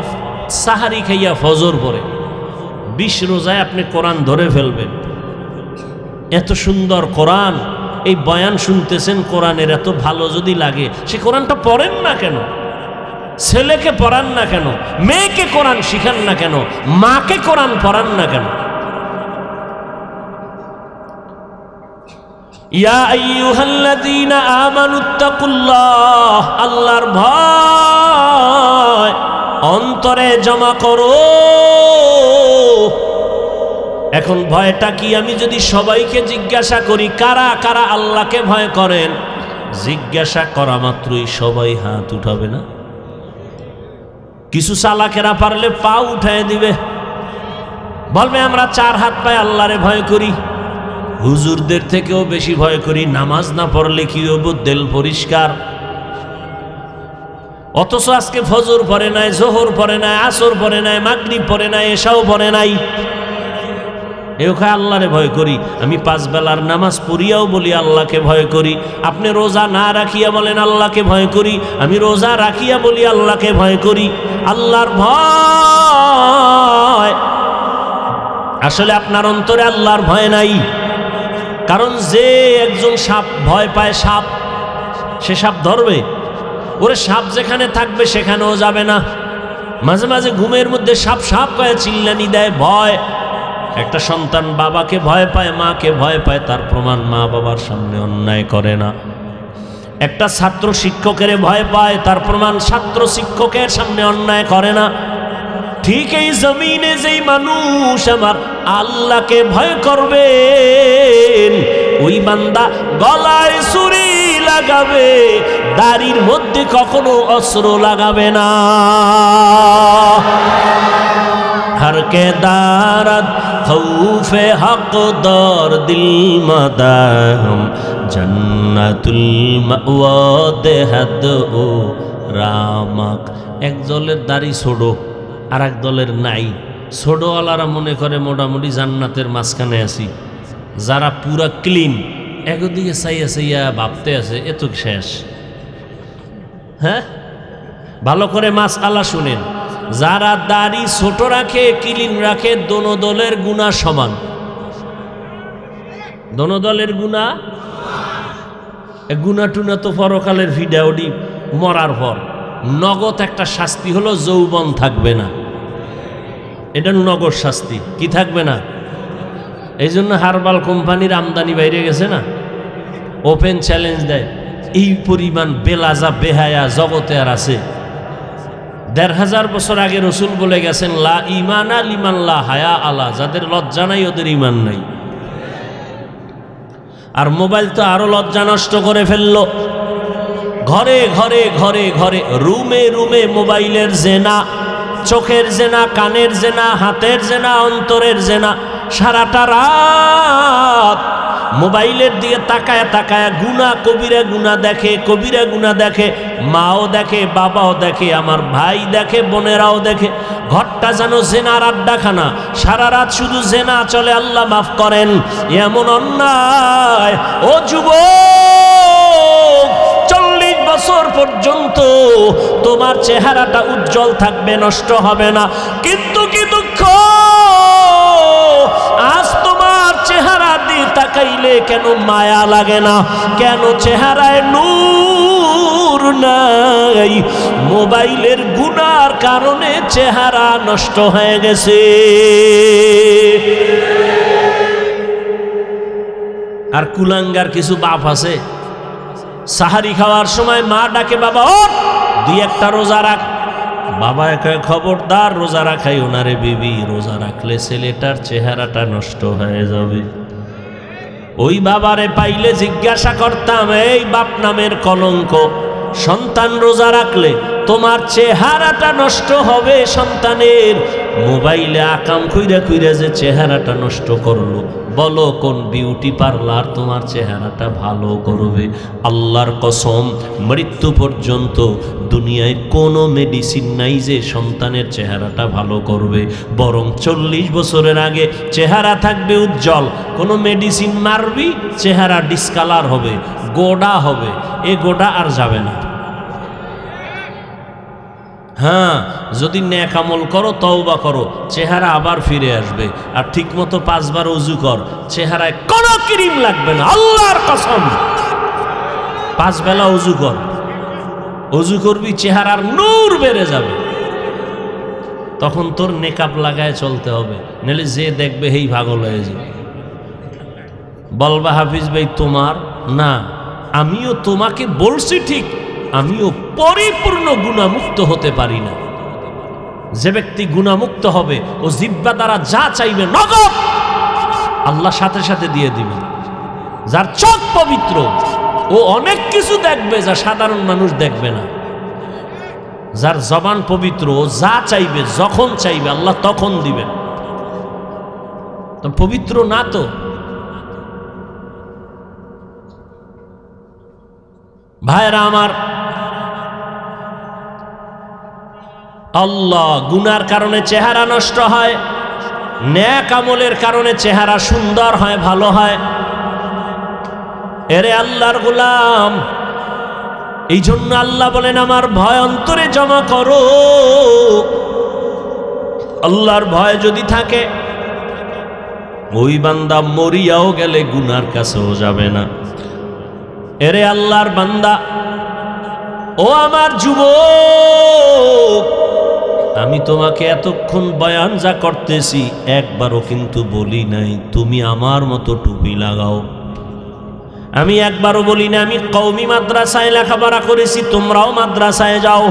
সাহারি খাইয়া ফজর পরে 20 রোজায় আপনি কোরআন ধরে ফেলবেন। এত সুন্দর কোরআন, এই বয়ান শুনতেছেন কোরআনের, এত ভালো যদি লাগে সে কোরআনটা পড়েন না কেন? ছেলেকে পড়ান না কেন? মেয়েকে কোরআন শিখান না কেন? মাকে কোরআন পড়ান না কেন? ইয়া আইয়ুহাল্লাযীনা আমানুত্তাকুল্লাহ, আল্লাহর ভয় অন্তরে জমা করো। এখন ভয়টা কি? আমি যদি সবাইকে জিজ্ঞাসা করি কারা কারা আল্লাহকে ভয় করেন, জিজ্ঞাসা করা মাত্রই সবাই হাত উঠাবে না? কিছু চালাকেরা পারলে পা উঠায় দিবে, বলবে আমরা 4 হাত পায়ে আল্লাহরে ভয় করি, হুজুরদের থেকেও বেশি ভয় করি, নামাজ না পড়লে কি হবো, দিল পরিষ্কার। অথচ আজকে ফজর পড়ে নাই, জোহর পড়ে নাই, আসর পড়ে নাই, মাগরিব পড়ে নাই, এশাও পড়ে নাই। এখানে আল্লাহরে ভয় করি। আমি 5 বেলার নামাজ পড়িয়াও বলি আল্লাহকে ভয় করি। আপনি রোজা না রাখিয়া বলেন আল্লাহকে ভয় করি, আমি রোজা রাখিয়া বলি আল্লাহকে ভয় করি। আল্লাহর ভয় আসলে আপনার অন্তরে আল্লাহর ভয় নাই। কারণ যে একজন সাপ ভয় পায়, সাপ, সে সাপ ধরবে? ওরে সাপ যেখানে থাকবে সেখানেও যাবে না। মাঝে মাঝে ঘুমের মধ্যে সাপ সাপ কয়ে চিল্লানি দেয়, ভয়। একটা সন্তান বাবাকে ভয় পায়, মাকে ভয় পায়, তার প্রমাণ মা বাবার সামনে অন্যায় করে না। একটা ছাত্র শিক্ষকের ভয় পায়, তার প্রমাণ ছাত্র শিক্ষকের সামনে অন্যায় করে না। ঠিক এই জমিনে যেই মানুষ আমার আল্লাহকে ভয় করবে, ওই বান্দা গলায় ছুরি লাগাবে, দাড়ির মধ্যে কখনো অস্ত্র লাগাবে না। हर के दारद खौफे हक दर दिल मदाहम जन्नतुल मावा देहद ओ रामक। एक दलेर दाढ़ी छोड़ो আর এক দলের নাই। ছোটওয়ালারা মনে করে মোটামুটি জান্নাতের মাঝখানে আছি, যারা পুরা ক্লিন একদিকে চাইয়া চাইয়া ভাবতে আছে এত শেষ। হ্যাঁ, ভালো করে মাসআলা শুনেন। যারা দাড়ি ছোট রাখে, ক্লিন রাখে, দোনো দলের গুনাহ সমান। দোনো দলের গুনাহ, গুনাহ টুনা তো পরকালের ভিডিওটি মরার পর নগদ একটা শাস্তি হলো যৌবন থাকবে না। এটা নগদ শাস্তি। কি থাকবে না? এই জন্য হারবাল কোম্পানির আমদানি বাইরে গেছে না, ওপেন চ্যালেঞ্জ দেয়, এই পরিমাণ বেলাজা বেহায়া জগতে আর আছে? ১৫০০ বছর আগে রসুল বলে গেছেন, লা ইমানা লিমান লা হায়া আলা, যাদের লজ্জা নাই ওদের ইমান নাই। আর মোবাইল তো আরো লজ্জা নষ্ট করে ফেললো। ঘরে ঘরে ঘরে ঘরে, রুমে রুমে মোবাইলের জেনা, চোখের জেনা, কানের জেনা, হাতের জেনা, অন্তরের জেনা। সারাটা রাত মোবাইলের দিকে তাকায় তাকায় গুনাহ, কবিরা গুনাহ দেখে, কবিরা গুনাহ দেখে, মাও দেখে, বাবাও দেখে, আমার ভাই দেখে, বোনেরাও দেখে। ঘরটা যেন জেনার আড্ডাখানা, সারা রাত শুধু জেনা চলে। আল্লাহ মাফ করেন, এমন অন্যায়। ও যুবক, 40 বছর পর্যন্ত তোমার চেহারাটা উজ্জ্বল থাকবে, নষ্ট হবে না। কিন্তু কি দুঃখ, আজ তোমার চেহারা দিয়ে তাকাইলে কেন মায়া লাগে না? কেন চেহারায় নূর নাই? মোবাইলের গুনার কারণে চেহারা নষ্ট হয়ে গেছে। আর কুলাঙ্গার কিছু বাপ আছে, সাহারি খাওয়ার সময় মা ডাকে, বাবা ওঠ, 2-1টা রোজা রাখ। বাবা কয়, খবরদার রোজা রাখাই ওনারে বিবি, রোজা রাখলে ছেলেটার চেহারাটা নষ্ট হয়ে যাবে। ওই বাবারে পাইলে জিজ্ঞাসা করতাম, এই বাপ নামের কলঙ্ক, সন্তান রোজা রাখলে তোমার চেহারাটা নষ্ট হবে সন্তানের। মোবাইলে আকাম কইরা কইরা যে চেহারাটা নষ্ট করলো, বলো কোন বিউটি পার্লার তোমার চেহারাটা ভালো করবে? আল্লাহর কসম, মৃত্যু পর্যন্ত দুনিয়ায় কোনো মেডিসিন নাই যে সন্তানের চেহারাটা ভালো করবে। বরং 40 বছরের আগে চেহারা থাকবে উজ্জ্বল। কোনো মেডিসিন মারবি, চেহারা ডিসকালার হবে, গোডা হবে, এ গোডা আর যাবে না। হ্যাঁ, যদি নেক আমল করো, তওবা করো, চেহারা আবার ফিরে আসবে। আর ঠিক মতো 5 বার ওযু কর, চেহারায় কোনো ক্রিম লাগবে না, আল্লাহর কসম। 5 বেলা ওযু কর, ওযু করবি, চেহারার নূর বেড়ে যাবে। তখন তোর নেকাব লাগায় চলতে হবে, নাহলে যে দেখবে হেই পাগল হয়ে যাবে। বলবা, হাফিজ ভাই তোমার না, আমিও তোমাকে বলছি ঠিক, আমিও পরিপূর্ণ গুনাহমুক্ত হতে পারি না। যে ব্যক্তি গুনাহমুক্ত হবে, ও জিহ্বা দ্বারা যা চাইবে নগদ আল্লাহ সাথে সাথে দিয়ে দিবেন। যার চোখ পবিত্র, ও অনেক কিছু দেখবে যা সাধারণ মানুষ দেখবে না। যার জবান পবিত্র, ও যা চাইবে যখন চাইবে আল্লাহ তখন দিবেন। তো পবিত্র না তো। ভাইরা আমার, আল্লাহ, গুনার কারণে চেহারা নষ্ট হয়, নেক আমলের কারণে চেহারা সুন্দর হয়, ভালো হয়। এরে আল্লাহর গোলাম, এই জন্য আল্লাহ বলেন, আমার ভয় অন্তরে জমা করো। আল্লাহর ভয় যদি থাকে, ওই বান্দা মরিয়াও গেলে গুনার কাছেও যাবে না। এরে আল্লাহর বান্দা, ও আমার যুবক, আমি তোমাকে এতক্ষণ বয়ান যা করতেছি একবারও কিন্তু বলি নাই তুমি আমার মতো টুপি লাগাও। আমি একবারও বলি না আমি কওমি মাদ্রাসায় লেখাপড়া করেছি, তোমরাও মাদ্রাসায় যাও।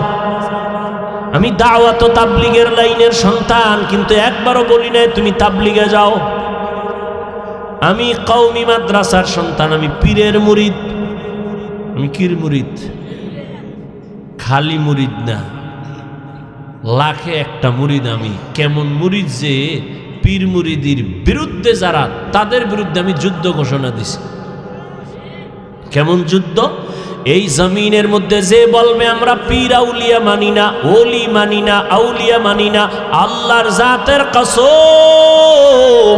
আমি দাওয়াত ও তাবলীগের লাইনের সন্তান, কিন্তু একবারও বলি নাই তুমি তাবলীগে যাও। আমি কওমি মাদ্রাসার সন্তান, আমি পীরের মুরিদ। আমি কির মুরিদ? খালি মুরিদ না, লাখে একটা মুরিদ আমি। কেমন মুরিদ যে পীর মুরিদির বিরুদ্ধে যারা, তাদের বিরুদ্ধে আমি যুদ্ধ ঘোষণা দিছি। কেমন যুদ্ধ? এই জমিনের মধ্যে যে বলবে আমরা পীর আউলিয়া মানি না, ওলি মানি না, আউলিয়া মানি না, আল্লাহর জাতের কসম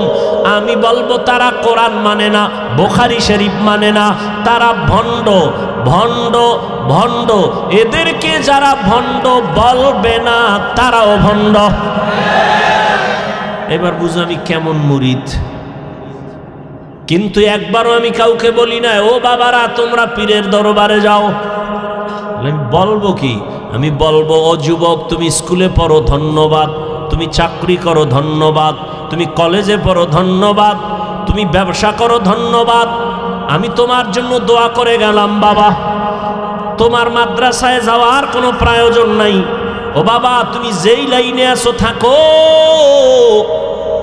আমি বলবো তারা কোরআন মানে না, বুখারী শরীফ মানে না, তারা ভণ্ড ভণ্ড ভণ্ড। এদেরকে যারা ভণ্ড বলবে না তারাও ভণ্ড। এবার বুঝো আমি কেমন মুরিদ। কিন্তু একবারও আমি কাউকে বলি না ও বাবারা তোমরা পীরের দরবারে যাও। আমি বলবো কি? আমি বলবো ও যুবক, তুমি স্কুলে পড়ো ধন্যবাদ, তুমি চাকরি করো ধন্যবাদ, তুমি কলেজে পড়ো ধন্যবাদ, তুমি ব্যবসা করো ধন্যবাদ। আমি তোমার জন্য দোয়া করে গেলাম বাবা, তোমার মাদ্রাসায় যাওয়ার কোনো প্রয়োজন নাই, ও বাবা তুমি যেই লাইনে আছো থাকো,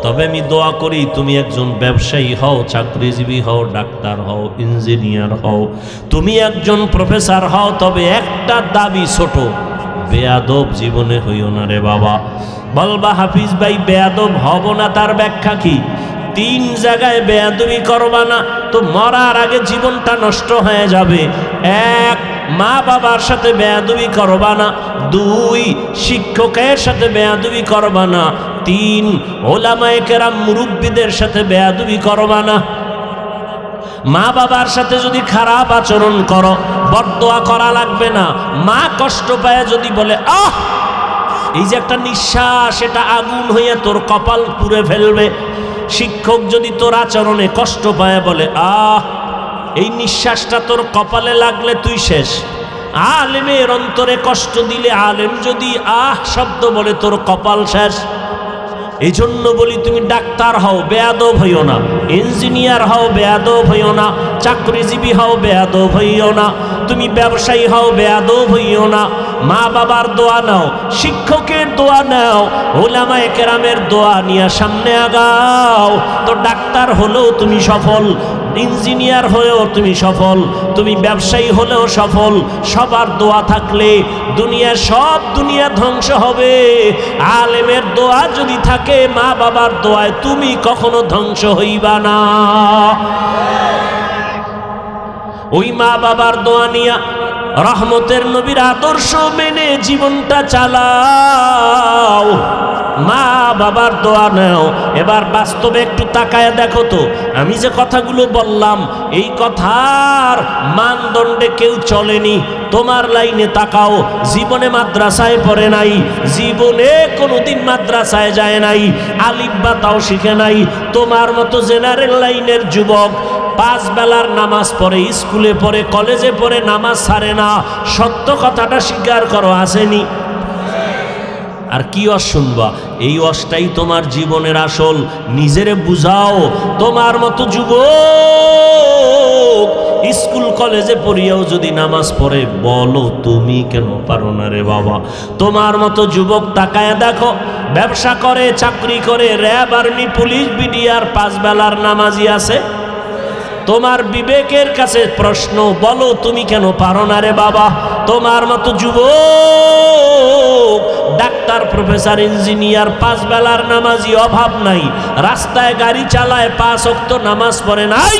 তবে আমি দোয়া করি তুমি একজন ব্যবসায়ী হও, চাকরিজীবী হও, ডাক্তার হও, ইঞ্জিনিয়ার হও, তুমি একজন প্রফেসর হও, তবে একটা দাবি ছোট, বেয়াদব জীবনে হইও না রে বাবা। বলবা হাফিজ ভাই বেয়াদব হব না, তার ব্যাখ্যা কি? 3 জায়গায় বেয়াদবি করবা না তো মরার আগে জীবনটা নষ্ট হয়ে যাবে। 1, মা বাবার সাথে বেয়াদবি করবা না। 2, শিক্ষকের সাথে বেয়াদবি করবা না। 3, ওলামায়ে কেরাম মুরব্বীদের সাথে বেয়াদবি করবা না। মা বাবার সাথে যদি খারাপ আচরণ করো, বদদোয়া করা লাগবে না। মা কষ্ট পায় যদি বলে আহ, এই যে একটা নিঃশ্বাস, এটা আগুন হয়ে তোর কপাল পুড়ে ফেলবে। শিক্ষক যদি তোর আচরণে কষ্ট পায় বলে আহ, এই নিঃশ্বাসটা তোর কপালে লাগলে তুই শেষ। আলেমের অন্তরে কষ্ট দিলে, আলেম যদি আহ শব্দ বলে তোর কপাল শেষ। এই জন্য বলি তুমি ডাক্তার হও, বেয়াদব হইও না। ইঞ্জিনিয়ার হও, বেয়াদব হইও না। চাকরিজীবী হও, বেয়াদব হইও না। তুমি ব্যবসায়ী হও, বেয়াদব হইও না। মা বাবার দোয়া নাও, শিক্ষকের দোয়া নাও, ওলামায়ে কেরামের দোয়া নিয়ে সামনে আগাও। তো ডাক্তার হলেও তুমি সফল, ইঞ্জিনিয়ার হলেও তুমি সফল, তুমি ব্যবসায়ী হলেও সফল। সবার দোয়া থাকলে দুনিয়া ধ্বংস হবে। আলেমের দোয়া যদি থাকে, মা বাবার দোয়ায় তুমি কখনো ধ্বংস হইবা না। ওই মা বাবার দোয়া নিয়া রহমতের নবীর আদর্শ মেনে জীবনটা চালাও। মা বাবার দোয়া নাও। এবার বাস্তবে একটু তাকায় দেখো তো, আমি যে কথাগুলো বললাম এই কথার মানদণ্ডে কেউ চলেনি। তোমার লাইনে তাকাও, জীবনে মাদ্রাসায় পড়ে নাই, জীবনে কোনোদিন মাদ্রাসায় যায় নাই, আলিফ বা তাও শিখে নাই। তোমার মতো জেনারেল লাইনের যুবক 5 বেলার নামাজ পড়ে, স্কুলে পড়ে, কলেজে পড়ে, নামাজ ছাড়ে না। সত্য কথাটা স্বীকার করো, আসেনি? আর কি ওয়াজ শুনবা? এই ওয়াজটাই তোমার জীবনের আসল। নিজেরে বুঝাও। তোমার মতো যুবক স্কুল কলেজে পড়িয়াও যদি নামাজ পড়ে, বলো তুমি কেন পারো না রে বাবা? তোমার মতো যুবক তাকায় দেখো, ব্যবসা করে, চাকরি করে, র্যাব, আর্মি, পুলিশ, বিডিআর, 5 বেলার নামাজি আছে। তোমার বিবেকের কাছে প্রশ্ন, বলো তুমি কেন পারো না রে বাবা? তোমার মতো যুবক ডাক্তার, প্রফেসর, ইঞ্জিনিয়ার, 5 বেলার নামাজি অভাব নাই, রাস্তায় গাড়ি চালায়, 5 ওয়াক্ত নামাজ পড়ে নাই।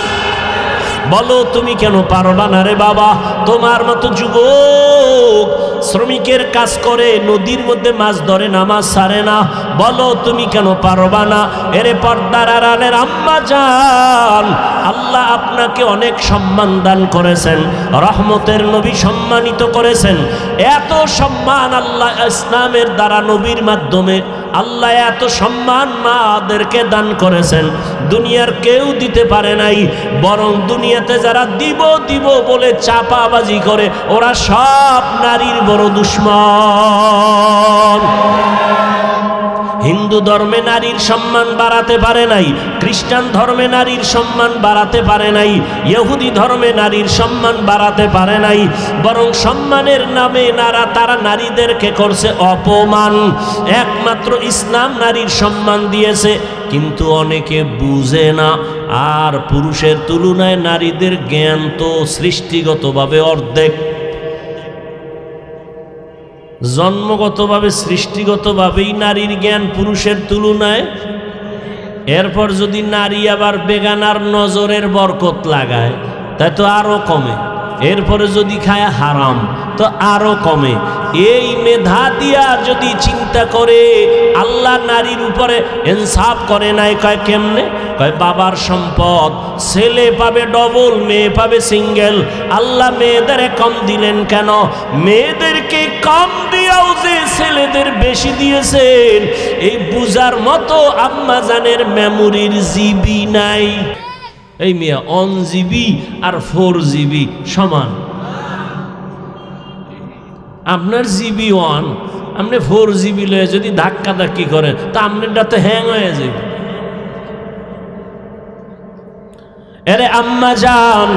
বলো তুমি কেন পারবা না রে বাবা? তোমার মতো যুবক শ্রমিকের কাজ করে, নদীর মধ্যে মাছ ধরে, নামাজ ছাড়ে না। বলো তুমি কেন পারবা না? এরে পর্দার আড়ালের আম্মা জান, আল্লাহ আপনাকে অনেক সম্মান দান করেছেন, রহমতের নবী সম্মানিত করেছেন। এত সম্মান আল্লাহ ইসলামের দ্বারা, নবীর মাধ্যমে আল্লাহ এত সম্মান মাদেরকে দান করেছেন, দুনিয়ার কেউ দিতে পারে নাই। বরং দুনিয়াতে যারা দিব দিব বলে চাপাবাজি করে, ওরা সব নারীর বড় দুশ্মন। হিন্দু ধর্মে নারীর সম্মান বাড়াতে পারে নাই, খ্রিস্টান ধর্মে নারীর সম্মান বাড়াতে পারে নাই, ইহুদি ধর্মে নারীর সম্মান বাড়াতে পারে নাই। বরং সম্মানের নামে তারা নারীদেরকে করছে অপমান। একমাত্র ইসলাম নারীর সম্মান দিয়েছে, কিন্তু অনেকে বুঝে না। আর পুরুষের তুলনায় নারীদের জ্ঞান তো সৃষ্টিগতভাবে অর্ধেক, জন্মগতভাবে সৃষ্টিগতভাবেই নারীর জ্ঞান পুরুষের তুলনায়। এরপর যদি নারী আবার বেগানার নজরের বরকত লাগায়, তাই তো আরো কমে। এরপরে যদি খায় হারাম, তো আরো কমে। এই মেধা দিয়া যদি চিন্তা করে, আল্লাহ নারীর উপরে ইনসাফ করে নাই। কয় কেমনে? কয় বাবার সম্পদ ছেলে পাবে ডবল, মেয়ে পাবে সিঙ্গেল। আল্লাহ মেয়েদের কম দিলেন কেন? মেয়েদেরকে কম দিয়াও যে ছেলেদের বেশি দিয়েছেন, এই বুঝার মতো আম্মা জানের মেমোরির জিবি নাই। এই মেয়ে 1 জিবি আর 4 জিবি সমান। আপনার জিবি 1, আপনি 4 জিবি লয়ে যদি ধাক্কা ধাক্কি করেন, তা আপনারটা তো হ্যাং হয়ে যাবে। আরে আম্মা জান,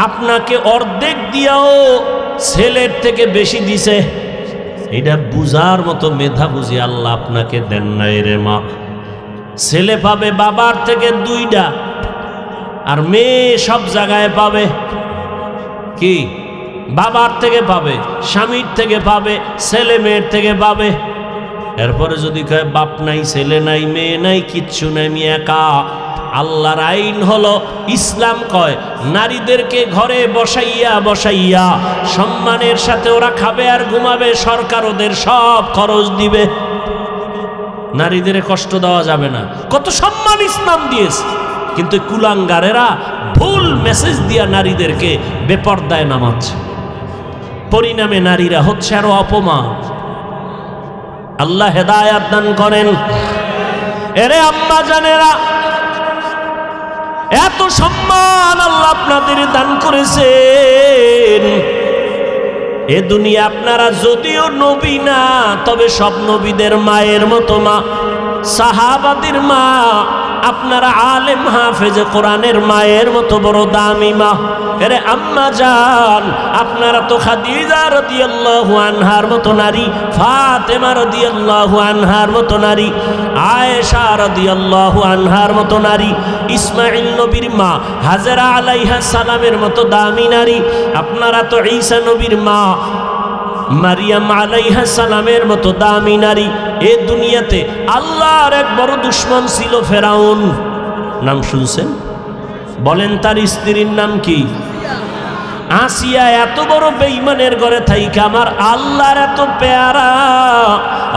আপনাকে অর্ধেক দিয়াও ছেলের থেকে বেশি দিছে। এটা বুঝার মতো মেধা বুঝি আল্লাহ আপনাকে দেন নাই রে মা। ছেলে পাবে বাবার থেকে 2টা, আর মেয়ে সব জায়গায় পাবে কি? বাবার থেকে পাবে, স্বামীর থেকে পাবে, ছেলে মেয়ের থেকে পাবে। এরপরে যদি কয় বাপ নাই, ছেলে নাই, মেয়ে নাই, কিচ্ছু নাই, আমি একা। আল্লাহর আইন হলো, ইসলাম কয় নারীদেরকে ঘরে বসাইয়া বসাইয়া সম্মানের সাথে ওরা খাবে আর ঘুমাবে, সরকার ওদের সব খরচ দিবে। নারীদের কষ্ট দেওয়া যাবে না, কত সম্মান ইসলাম দিয়েছে। কিন্তু কুলাঙ্গারেরা ভুল মেসেজ দিয়া নারীদেরকে বেপর্দায় নামাচ্ছে, পরিণামে নারীরা হচ্ছে আরো অপমান। আল্লাহ হেদায়াত দান করেন। এরে আম্মা জানেরা, এত সম্মান আল্লাহ আপনাদের দান করেছেন। এ দুনিয়া আপনারা যদিও নবী না, তবে সব নবীদের মায়ের মতো মা, সাহাবাদের মা। আপনারা আলেম হাফেজে কোরআনের মায়ের মতো বড় দামি মা। এরে আম্মা জান, আপনারা তো খাদিজা রাদিয়াল্লাহু আনহার মতো নারী, ফাতেমা রাদিয়াল্লাহু আনহার মতো নারী, আয়েশা রাদিয়াল্লাহু আনহার মতো নারী, ইসমাঈল নবীর মা হাজেরা আলাইহিস সালামের মতো দামি নারী। আপনারা তো ঈসা নবীর মা মারিয়াম আলাইহিস সালামের মতো দামি নারী। এ দুনিয়াতে আল্লাহর এক বড় দুশমন ছিল ফেরাউন। নাম শুনছেন? বলেন তার স্ত্রীর নাম কি? আসিয়া। এত বড় বেঈমানের ঘরে থাইকা আমার আল্লাহর এত পেয়ারা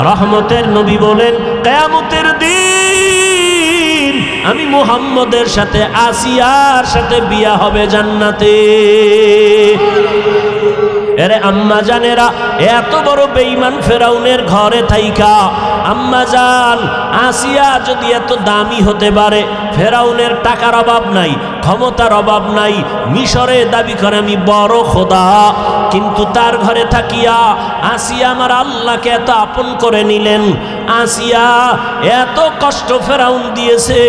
রহমতের নবী বলেন, কিয়ামতের দিন আমি মুহাম্মদের সাথে আসিয়ার সাথে বিয়া হবে জান্নাতে। এরে আম্মা জানেরা, এত বড় বেঈমান ফেরাউনের ঘরে থাইকা আম্মা জান আসিয়া যদি এত দামি হতে পারে, ফেরাউনের টাকার অভাব নাই, ক্ষমতার অভাব নাই, মিশরে দাবি করে আমি বড় খোদা, কিন্তু তার ঘরে থাকিয়া আসিয়া আমার আল্লাহকে এত আপন করে নিলেন। আসিয়া এত কষ্ট ফেরাউন দিয়েছে,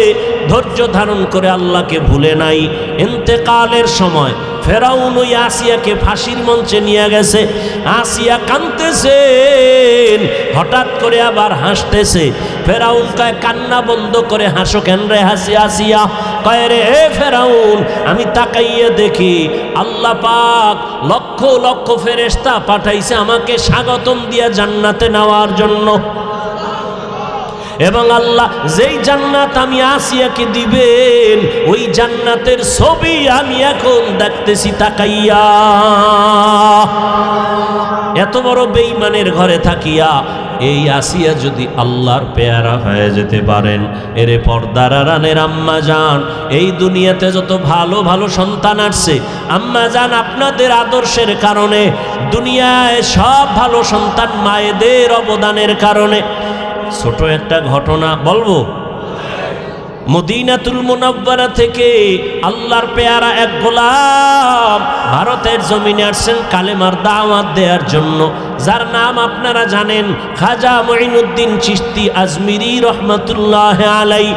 ধৈর্য ধারণ করে আল্লাহকে ভুলে নাই। ইন্তেকালের সময় ফেরাউন ওই আসিয়াকে ফাঁসির মঞ্চে নিয়ে গেছে। আসিয়া কাঁদতেছেন, হঠাৎ করে আবার হাসতেছে। ফেরাউন কয়, কান্না বন্ধ করে হাসো কেন রে আসিয়া? কয় রে ফেরাউন, আমি তাকাইয়ে দেখি আল্লাহ পাক লক্ষ লক্ষ ফেরেশতা পাঠাইছে আমাকে স্বাগতম দিয়া জান্নাতে নেওয়ার জন্য। এবং আল্লাহ যেই জান্নাত আমি আসিয়াকে দিবেন, ওই জান্নাতের ছবি আমি এখন দেখতেছি তাকাইয়া। এত বড় বেঈমানের ঘরে থাকিয়া এই আসিয়া যদি আল্লাহর পেয়ারা হয়ে যেতে পারেন, এরে পর্দার আড়ালের আম্মা জান, এই দুনিয়াতে যত ভালো ভালো সন্তান আসছে আম্মা জান, আপনাদের আদর্শের কারণে দুনিয়ায় সব ভালো সন্তান মায়েদের অবদানের কারণে। ছোট একটা ঘটনা বলবো। মদিনাতুল মুনাওয়ারা থেকে আল্লাহর পেয়ারা এক গোলাম ভারতের জমিনে আসছেন কালেমার দাওয়াত দেওয়ার জন্য, যার নাম আপনারা জানেন, খাজা মুঈনুদ্দিন চিশতি আজমিরি রহমাতুল্লাহ আলাই।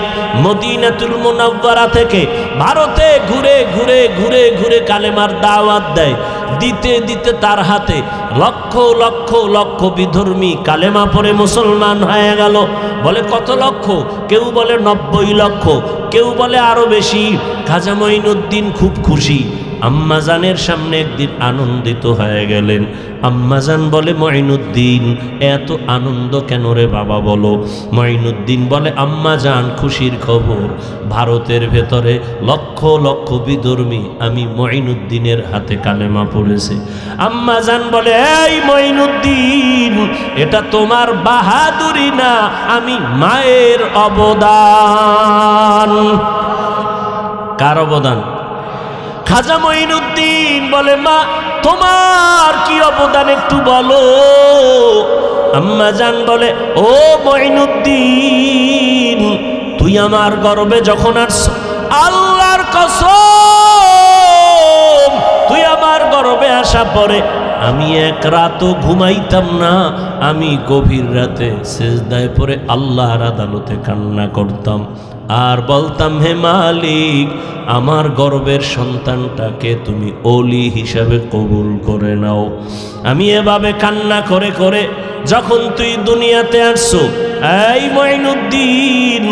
মদিনাতুল মুনাওয়ারা থেকে ভারতে ঘুরে ঘুরে ঘুরে ঘুরে কালেমার দাওয়াত দেয়। দিতে দিতে তার হাতে লক্ষ লক্ষ লক্ষ বিধর্মী কালেমা পড়ে মুসলমান হয়ে গেল। বলে কত লক্ষ? কেউ বলে 90 লক্ষ, কেউ বলে আরো বেশি। খাজা মুঈনুদ্দিন খুব খুশি। আম্মাজানের সামনে একদিন আনন্দিত হয়ে গেলেন। আম্মাজান বলে, মুঈনুদ্দিন এত আনন্দ কেন রে বাবা বলো? মুঈনুদ্দিন বলে, আম্মাজান খুশির খবর, ভারতের ভেতরে লক্ষ লক্ষ বিধর্মী আমি মুঈনুদ্দিনের হাতে কালেমা পড়েছে। আম্মাজান বলে, এই মুঈনুদ্দিন, এটা তোমার বাহাদুরি না, আমি মায়ের অবদান। কার অবদান? খাজা মুঈনুদ্দিন বলে, মা তোমার কি অবদান একটু বলো। আম্মা জান বলে, ও মুঈনুদ্দিন, তুই আমার গর্বে যখন আসছ, আল্লাহর কসম, তুই আমার গর্বে আসা পরে আমি এক রাতও ঘুমাইতাম না। আমি গভীর রাতে সিজদায় পড়ে আল্লাহর আদালতে কান্না করতাম। আর বলতাম, হে মালিক, আমার গর্বের সন্তানটাকে তুমি ওলি হিসাবে কবুল করে নাও। আমি এভাবে কান্না করে করে যখন তুই দুনিয়াতে আসছো, এই মঈনুদ্দিন,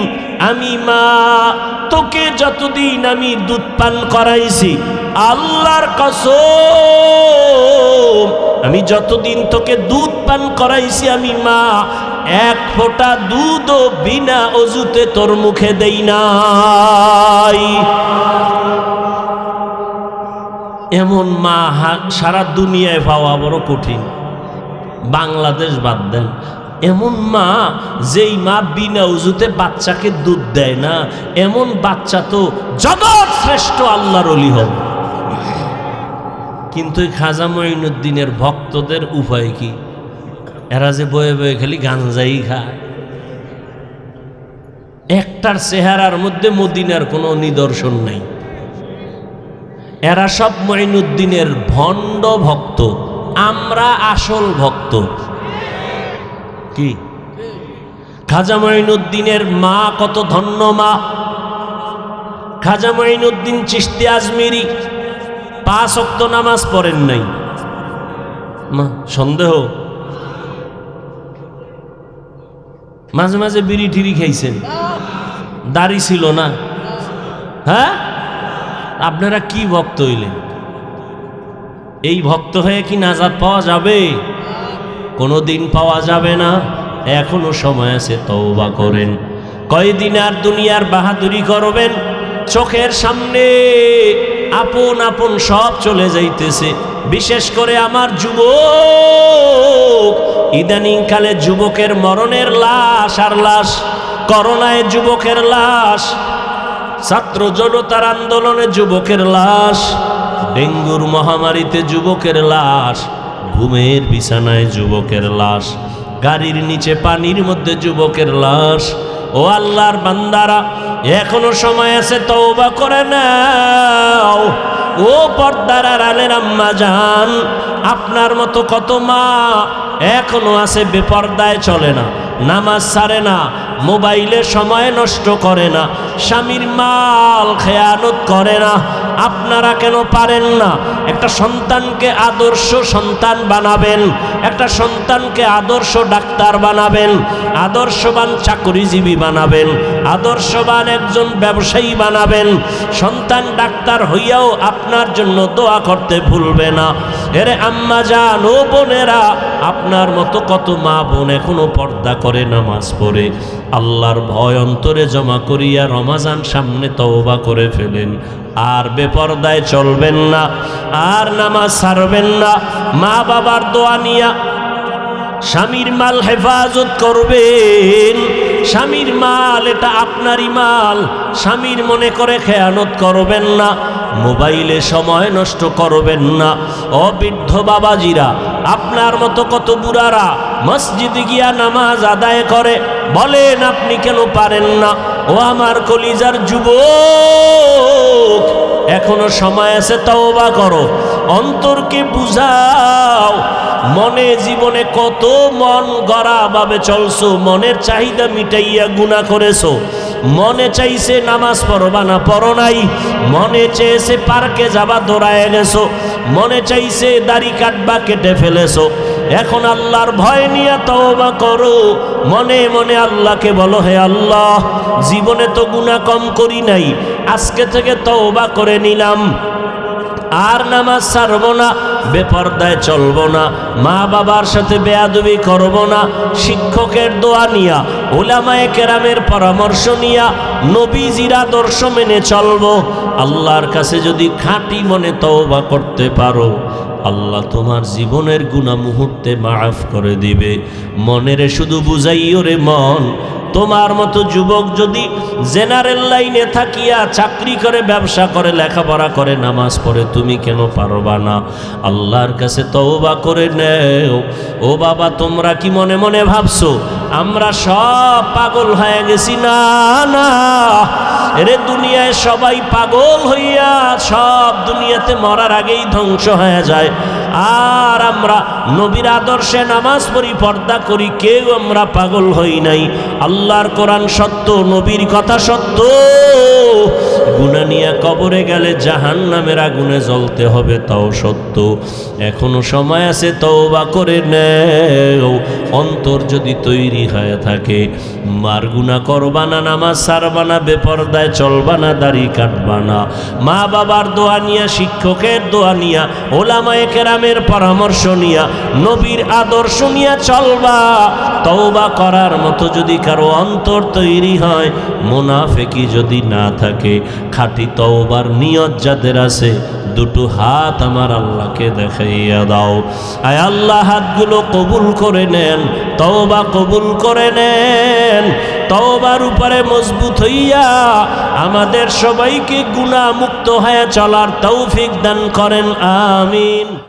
আমি মা তোকে যতদিন আমি দুধ পান করাইছি, আল্লাহর কসম, আমি যতদিন তোকে দুধ পান করাইছি আমি মা, এক ফোঁটা দুধও বিনা অজুতে তোর মুখে দেই নাই। এমন মা সারা দুনিয়ায় পাওয়া বড় কঠিন, বাংলাদেশ বাদ দেন। এমন মা, যেই মা বিনা উজুতে বাচ্চাকে দুধ দেয় না, এমন বাচ্চা তো জগৎ শ্রেষ্ঠ আল্লাহর ওলি হবে। কিন্তু খাজা মঈনুদ্দিনের ভক্তদের উপায় কি? এরা যে বয়ে বয়ে খালি গাঞ্জাই খায়, একটার চেহারার মধ্যে মদিনার কোনো নিদর্শন নাই। এরা সব মঈনুদ্দিনের ভণ্ড ভক্ত, আমরা আসল ভক্ত। কি খাজা মঈনুদ্দিনের মা কত ধন্য মা! খাজা মঈনুদ্দিন চিশতি আজমিরি 5 ওয়াক্ত নামাজ পড়েন নাই। মা সন্দেহ, মাঝে মাঝে বিড়ি ঠিরি খাইছেন, দাড়ি ছিল না। হ্যাঁ, আপনারা কি ভক্ত হইলেন? এই ভক্ত হয়ে কি নাজাত পাওয়া যাবে? কোনোদিন পাওয়া যাবে না। এখনো সময় আছে, তওবা করেন। কয়দিন আর দুনিয়ার বাহাদুরি করবেন? চোখের সামনে আপন আপন সব চলে যাইতেছে। বিশেষ করে আমার যুবক, ইদানিং কালে যুবকের মরণের লাশ আর লাশ, করোনায় যুবকের লাশ, ছাত্র জনতার আন্দোলনে যুবকের লাশ, ডেঙ্গুর মহামারীতে যুবকের লাশ, ঘুমের বিছানায় যুবকের লাশ, গাড়ির নিচে পানির মধ্যে যুবকের লাশ। ও আল্লাহর বান্দারা, এখনো সময় আছে, তওবা করে নাও। ও পর্দার আড়ালের আম্মা জান, আপনার মতো কত মা এখনো আছে বেপর্দায় চলে না, নামাজ ছাড়ে না, মোবাইলে সময় নষ্ট করে না, স্বামীর মাল খেয়ানত করে না। আপনারা কেন পারেন না? একটা সন্তানকে আদর্শ সন্তান বানাবেন, একটা সন্তানকে আদর্শ ডাক্তার বানাবেন, আদর্শবান চাকরিজীবী বানাবেন, আদর্শবান একজন ব্যবসায়ী বানাবেন। সন্তান ডাক্তার হইয়াও আপনার জন্য দোয়া করতে ভুলবে না। এরে আম্মা জান, ও বোনেরা, আপনার মতো কত মা বোন এখনো পর্দা করে নামাজ পড়ে, আল্লাহর ভয় অন্তরে জমা করিয়া রমাজান সামনে তওবা করে ফেলেন। আর বেপর্দায় চলবেন না, আর নামাজ ছাড়বেন না। মা বাবার দোয়া নিয়া স্বামীর মাল হেফাজত করবেন। স্বামীর মাল এটা আপনারই মাল, স্বামীর মনে করে খেয়ানত করবেন না। মোবাইলে সময় নষ্ট করবেন না। ও বৃদ্ধ বাবাজিরা, আপনার মতো কত বুড়ারা মসজিদে গিয়া নামাজ আদায় করে, বলেন আপনি কেন পারেন না? ও আমার কলিজার যুবক, এখনো সময় আছে, তওবা করো, অন্তরকে বুঝাও। মনে জীবনে কত মন গড়া ভাবে চলছো, মনের চাহিদা মিটাইয়া গুনাহ করেছো। মনে চাইছে নামাজ পড়বা না, পড়ো নাই। মনে চেয়েছে পার্কে যাবা, দৌড়ায় গেছো। মনে চাইছে দাড়ি কাটবা, কেটে ফেলেছো। এখন আল্লাহর ভয় নিয়ে তওবা করো। মনে মনে আল্লাহকে বলো, হে আল্লাহ, জীবনে তো গুনাহ কম করি নাই, আজকে থেকে তওবা করে নিলাম, আর নামাজ ছাড়ব না, বেপর্দায় চলব না, মা বাবার সাথে বেয়াদবি করব না। শিক্ষকের দোয়া নিয়া, উলামায়ে কেরামের পরামর্শ নিয়া, নবীজির আদর্শ মেনে চলব। আল্লাহর কাছে যদি খাঁটি মনে তওবা করতে পারো, আল্লাহ তোমার জীবনের গুনাহ মুহূর্তে মাফ করে দিবে। মনেরে শুধু বুঝাইও রে মন, তোমার মতো যুবক যদি জেনারেল লাইনে থাকিয়া চাকরি করে, ব্যবসা করে, লেখাপড়া করে, নামাজ পড়ে, তুমি কেন পারবা না? আল্লাহর কাছে তওবা করে নেও। ও বাবা, তোমরা কি মনে মনে ভাবছো আমরা সব পাগল হয়ে গেছি? না না, এরে দুনিয়ায় সবাই পাগল হইয়া সব দুনিয়াতে মরার আগেই ধ্বংস হয়ে যায়। আর আমরা নবীর আদর্শে নামাজ পড়ি, পর্দা করি, কেউ আমরা পাগল হই নাই। আল্লাহর কোরআন সত্য, নবীর কথা সত্য। গুনাহ নিয়ে কবরে গেলে জাহান্নামের আগুনে জ্বলতে হবে, তাও সত্য। এখনো সময় আছে, তওবা করে নেও। অন্তর যদি তৈরি হয়ে থাকে, মার গুনাহ করবা না, নামাজ ছাড়বা না, বেপরদায় চলবা না, দাড়ি কাটবা না, মা বাবার দোয়া নিয়া, শিক্ষকের দোয়া নিয়া, ওলামায়ে কেরামের পরামর্শ নিয়া, নবীর আদর্শ নিয়া চলবা। তওবা করার মতো যদি কারো অন্তর তৈরি হয়, মুনাফিকি যদি না থাকে, খাঁটি তওবার নিয়ত যাদের আছে, দুটো হাত আমার আল্লাহকে দেখাইয়া দাও। আয় আল্লাহ, হাতগুলো কবুল করে নেন, তওবা কবুল করে নেন। তওবার উপরে মজবুত হইয়া আমাদের সবাইকে গুনাহ মুক্ত হয়ে চলার তৌফিক দান করেন, আমিন।